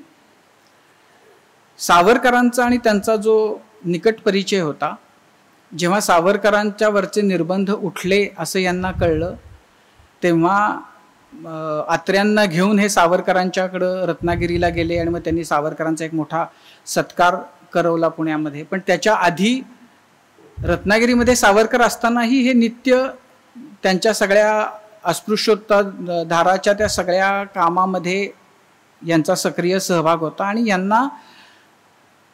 सावरकरांचा आणि त्यांचा जो निकट परिचय होता, जेव्हा सावरकरांच्या वरचे निर्बंध उठले असं यांना कळलं तेव्हा आत्र्यांना घेऊन हे सावरकरांच्याकडं रत्नागिरीला गेले आणि मग त्यांनी सावरकरांचा एक मोठा सत्कार करवला पुण्यामध्ये. पण त्याच्या आधी रत्नागिरीमध्ये सावरकर असतानाही हे नित्य त्यांच्या सगळ्या अस्पृश्योत्तराच्या त्या सगळ्या कामामध्ये यांचा सक्रिय सहभाग होता. आणि यांना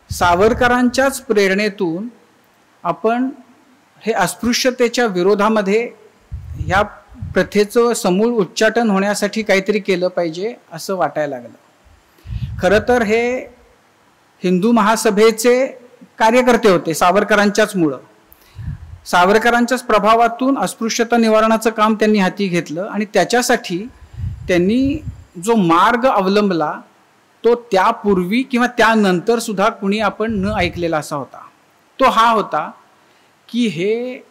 सावरकरांच्याच प्रेरणेतून आपण हे अस्पृश्यतेच्या विरोधामध्ये ह्या प्रथेचं समूळ उच्चाटन होण्यासाठी काहीतरी केलं पाहिजे असं वाटायला लागलं. खरं तर हे हिंदू महासभेचे कार्यकर्ते होते सावरकरांच्याच मुळं. सावरकरांच्याच प्रभावातून अस्पृश्यता निवारणाचं काम त्यांनी हाती घेतलं आणि त्याच्यासाठी त्यांनी जो मार्ग अवलंबला तो त्यापूर्वी किंवा त्यानंतर सुद्धा कुणी आपण न ऐकलेला असा होता. तो हा होता की हे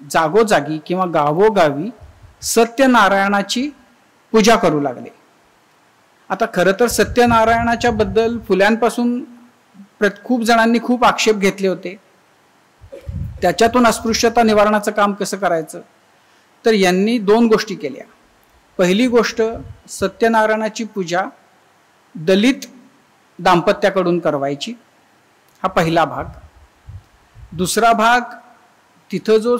जागोजागी किंवा गावोगावी सत्यनारायणाची पूजा करू लागले. आता खरं तर सत्यनारायणाच्या बद्दल फुल्यांपासून खूप जणांनी खूप आक्षेप घेतले होते. त्याच्यातून अस्पृश्यता निवारणाचं काम कसं करायचं, तर यांनी 2 गोष्टी केल्या. पहिली गोष्ट, सत्यनारायणाची पूजा दलित दाम्पत्याकडून करवायची, हा पहिला भाग. दुसरा भाग, तिथं जो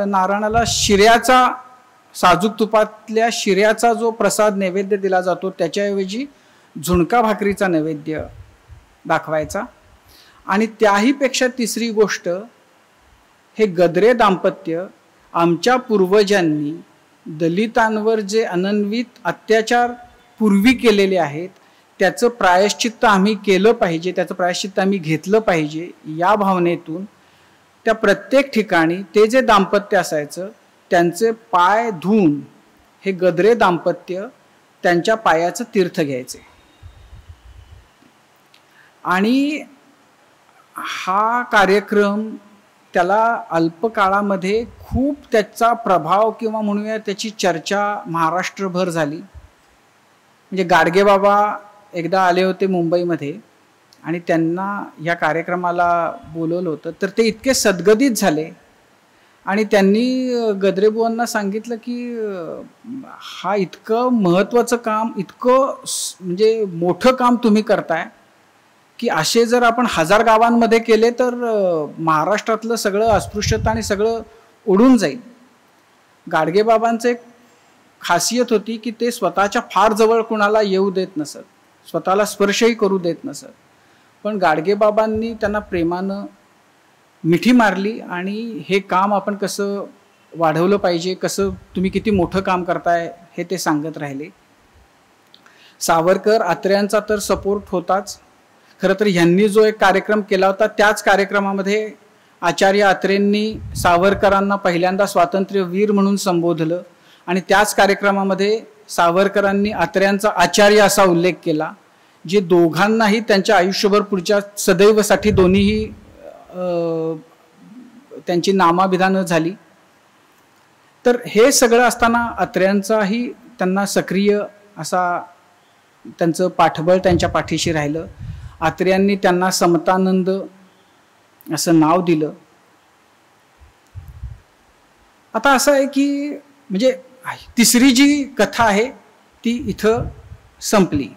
नारायणाला शिऱ्याचा, साजूक तुपातल्या शिऱ्याचा जो प्रसाद नैवेद्य दिला जातो त्याच्याऐवजी झुणका भाकरीचा नैवेद्य दाखवायचा. आणि त्याहीपेक्षा तिसरी गोष्ट, हे गद्रे दाम्पत्य आमच्या पूर्वजांनी दलितांवर जे अनन्वित अत्याचार पूर्वी केलेले आहेत त्याचं प्रायश्चित्त आम्ही केलं पाहिजे, त्याचं प्रायश्चित्त आम्ही घेतलं पाहिजे, या भावनेतून त्या प्रत्येक ठिकाणी ते जे दाम्पत्य असायचं त्यांचे पाय धुवून हे गद्रे दाम्पत्य त्यांच्या पायाचं तीर्थ घ्यायचे. आणि हा कार्यक्रम त्याला अल्पकाळामध्ये खूप त्याचा प्रभाव किंवा म्हणूया त्याची चर्चा महाराष्ट्रभर झाली. म्हणजे गाडगेबाबा एकदा आले होते मुंबईमध्ये आणि त्यांना या कार्यक्रमाला बोलवलं होतं, तर ते इतके सद्गदित झाले आणि त्यांनी गद्रेबुवांना सांगितलं की हा इतकं महत्त्वाचं काम, इतकं म्हणजे मोठं काम तुम्ही करताय की असे जर आपण 1000 गावांमध्ये केले तर महाराष्ट्रातलं सगळं अस्पृश्यता आणि सगळं उडून जाईल. गाडगेबाबांचं एक खासियत होती की ते स्वतःच्या फार जवळ कुणाला येऊ देत नसत, स्वतःला स्पर्शही करू देत नसत. पण गाडगेबाबांनी त्यांना प्रेमानं मिठी मारली आणि हे काम आपण कसं वाढवलं पाहिजे, कसं तुम्ही किती मोठं काम करताय हे ते सांगत राहिले. सावरकर आत्र्यांचा तर सपोर्ट होताच. खरं तर ह्यांनी जो एक कार्यक्रम केला होता त्याच कार्यक्रमामध्ये आचार्य अत्रेंनी सावरकरांना पहिल्यांदा स्वातंत्र्यवीर म्हणून संबोधलं आणि त्याच कार्यक्रमामध्ये सावरकरांनी आत्र्यांचा आचार्य असा उल्लेख केला. जे दोघांनाही त्यांच्या आयुष्यभर पुढच्या सदैवसाठी दोन्हीही त्यांची नामाभिधानं झाली. तर हे सगळं असताना अत्र्यांचाही त्यांना सक्रिय असा त्यांचं पाठबळ त्यांच्या पाठीशी राहिलं. अत्र्यांनी त्यांना समतानंद असं नाव दिलं. आता असं आहे की म्हणजे तिसरी जी कथा आहे ती इथं संपली.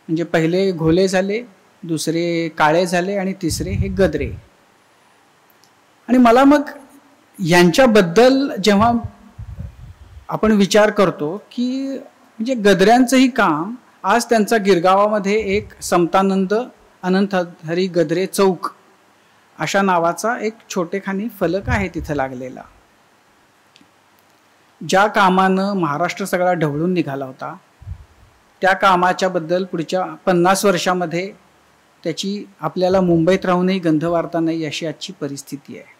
म्हणजे पहिले घोले झाले, दुसरे काळे झाले आणि तिसरे हे गदरे. आणि मला मग यांच्याबद्दल जेव्हा आपण विचार करतो की म्हणजे गदऱ्यांचंही काम, आज त्यांचा गिरगावामध्ये एक समतानंद अनंत हरी गदरे चौक अशा नावाचा एक छोटेखानी फलक आहे तिथं लागलेला. ज्या कामानं महाराष्ट्र सगळा ढवळून निघाला होता त्या कामाच्या बद्दल पुढच्या 50 वर्षामध्ये त्याची आपल्याला मुंबईत राहूनही गंध वार्ता नाही अशी आजची परिस्थिती आहे.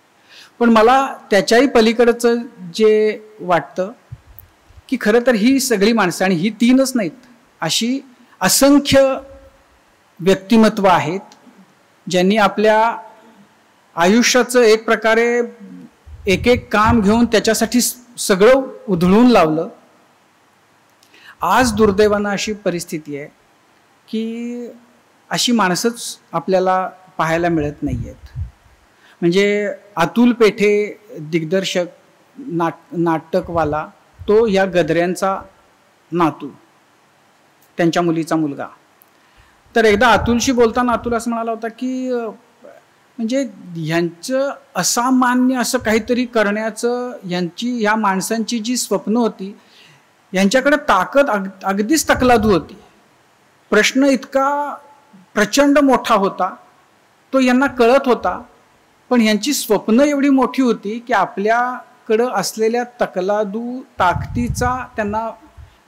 पण मला त्याच्याही पलीकडचं जे वाटतं की खरं तर ही सगळी माणसं, आणि ही तीनच नाहीत, अशी असंख्य व्यक्तिमत्व आहेत ज्यांनी आपल्या आयुष्याचं एक प्रकारे एक एक काम घेऊन त्याच्यासाठी सगळं उधळून लावलं. आज दुर्दैवानं अशी परिस्थिती आहे की अशी माणसंच आपल्याला पाहायला मिळत नाही आहेत. म्हणजे अतुल पेठे दिग्दर्शक नाटकवाला, तो या गदऱ्यांचा नातू, त्यांच्या मुलीचा मुलगा. तर एकदा अतुलशी बोलताना अतुल असं म्हणाला होता की म्हणजे यांचं असामान्य असं काहीतरी करण्याचं ह्या माणसांची जी स्वप्न होती, यांच्याकडे ताकद अगदीच तकलादू होती. प्रश्न इतका प्रचंड मोठा होता, तो यांना कळत होता, पण यांची स्वप्न एवढी मोठी होती की आपल्याकडं असलेल्या तकलादू ताकदीचा त्यांना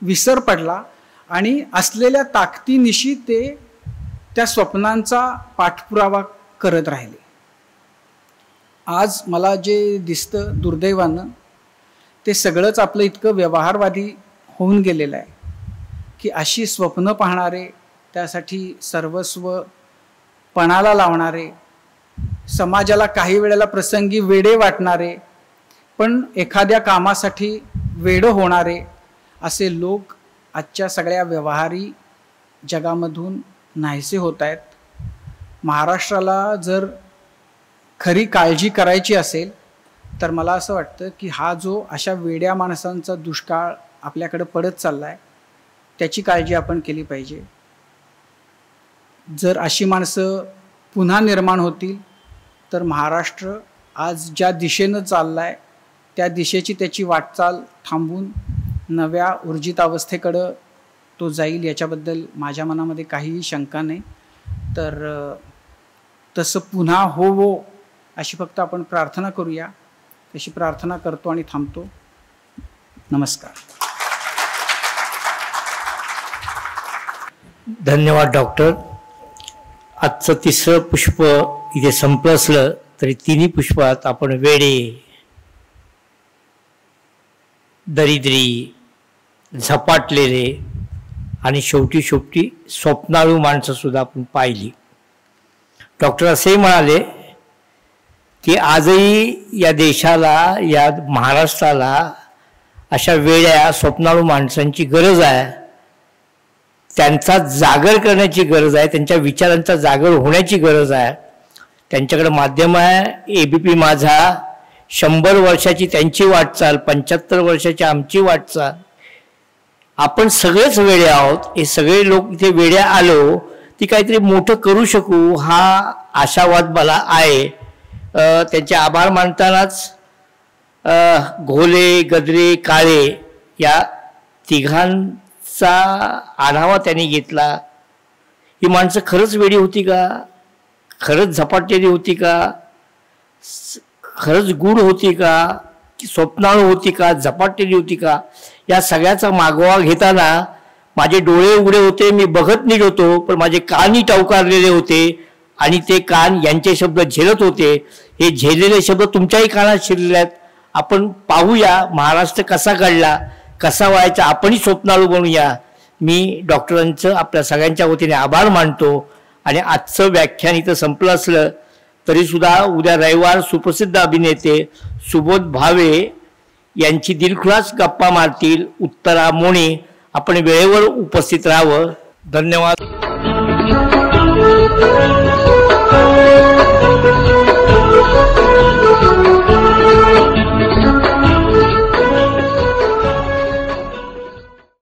विसर पडला आणि असलेल्या ताकदीनिशी ते त्या स्वप्नांचा पाठपुरावा करत राहिले. आज मला जे दिसतं दुर्दैवानं ते सगळंच आपलं इतकं व्यवहारवादी होऊन गेलेलं आहे की अशी स्वप्न पाहणारे, त्यासाठी सर्वस्व पणाला लावणारे, समाजाला काही वेळेला प्रसंगी वेडे वाटणारे पण एखाद्या कामासाठी वेडं होणारे असे लोक आजच्या सगळ्या व्यवहारी जगामधून नाहीसे होत आहेत. महाराष्ट्राला जर खरी काळजी करायची असेल तर मला असं वाटतं की हा जो अशा वेड्या माणसांचा दुष्काळ आपल्याकडे पडत चालला आहे त्याची काळजी आपण केली पाहिजे. जर अशी माणसं पुन्हा निर्माण होतील तर महाराष्ट्र आज ज्या दिशेनं चालला आहे त्या दिशेची त्याची वाटचाल थांबून नव्या ऊर्जित अवस्थेकडं तो जाईल याच्याबद्दल माझ्या मनामध्ये काहीही शंका नाही. तर तसं पुन्हा होवो अशी फक्त आपण प्रार्थना करूया. तशी प्रार्थना करतो आणि थांबतो. नमस्कार. धन्यवाद डॉक्टर. आजचं तिसरं पुष्प इथे संपलं असलं तरी तिन्ही पुष्पात आपण वेडे, दरिद्री, झपाटलेले आणि शेवटी स्वप्नाळू माणसं सुद्धा आपण पाहिली. डॉक्टर असेही म्हणाले की आजही या देशाला, या महाराष्ट्राला अशा वेड्या स्वप्नाळू माणसांची गरज आहे. त्यांचा जागर करण्याची गरज आहे, त्यांच्या विचारांचा जागर होण्याची गरज आहे. त्यांच्याकडे माध्यम आहे. ABP माझा 100 वर्षाची त्यांची वाटचाल, 75 वर्षाची आमची वाटचाल. आपण सगळेच वेडे आहोत. हे सगळे लोक इथे वेड्या आलो ती काहीतरी मोठं करू शकू हा आशावाद मला आहे. त्यांचे आभार मानतानाच घोले, गदरे, काळे या तिघांचा आढावा त्यांनी घेतला. ही माणसं खरंच वेडी होती का? खरंच झपाटलेली होती का? खरंच गूढ होती का? की स्वप्नाळू होती का? झपाटलेली होती का? या सगळ्याचा मागोवा घेताना माझे डोळे उघडे होते, मी बघत नीट होतो, पण माझे कानही टवकारलेले होते आणि ते कान यांचे शब्द झेलत होते. हे झेललेले शब्द तुमच्याही कानात शिरलेले आहेत. आपण पाहूया महाराष्ट्र कसा घडला, कसा व्हायचा. आपणही स्वप्नाळू बनूया. मी डॉक्टरांचं आपल्या सगळ्यांच्या वतीने आभार मानतो आणि आजचं व्याख्यान इथं संपलं असलं तरीसुद्धा उद्या रविवार सुप्रसिद्ध अभिनेते सुबोध भावे यांची दिलखुलास गप्पा मारतील उत्तरा मोणे. आपण वेळेवर उपस्थित राहावं. धन्यवाद.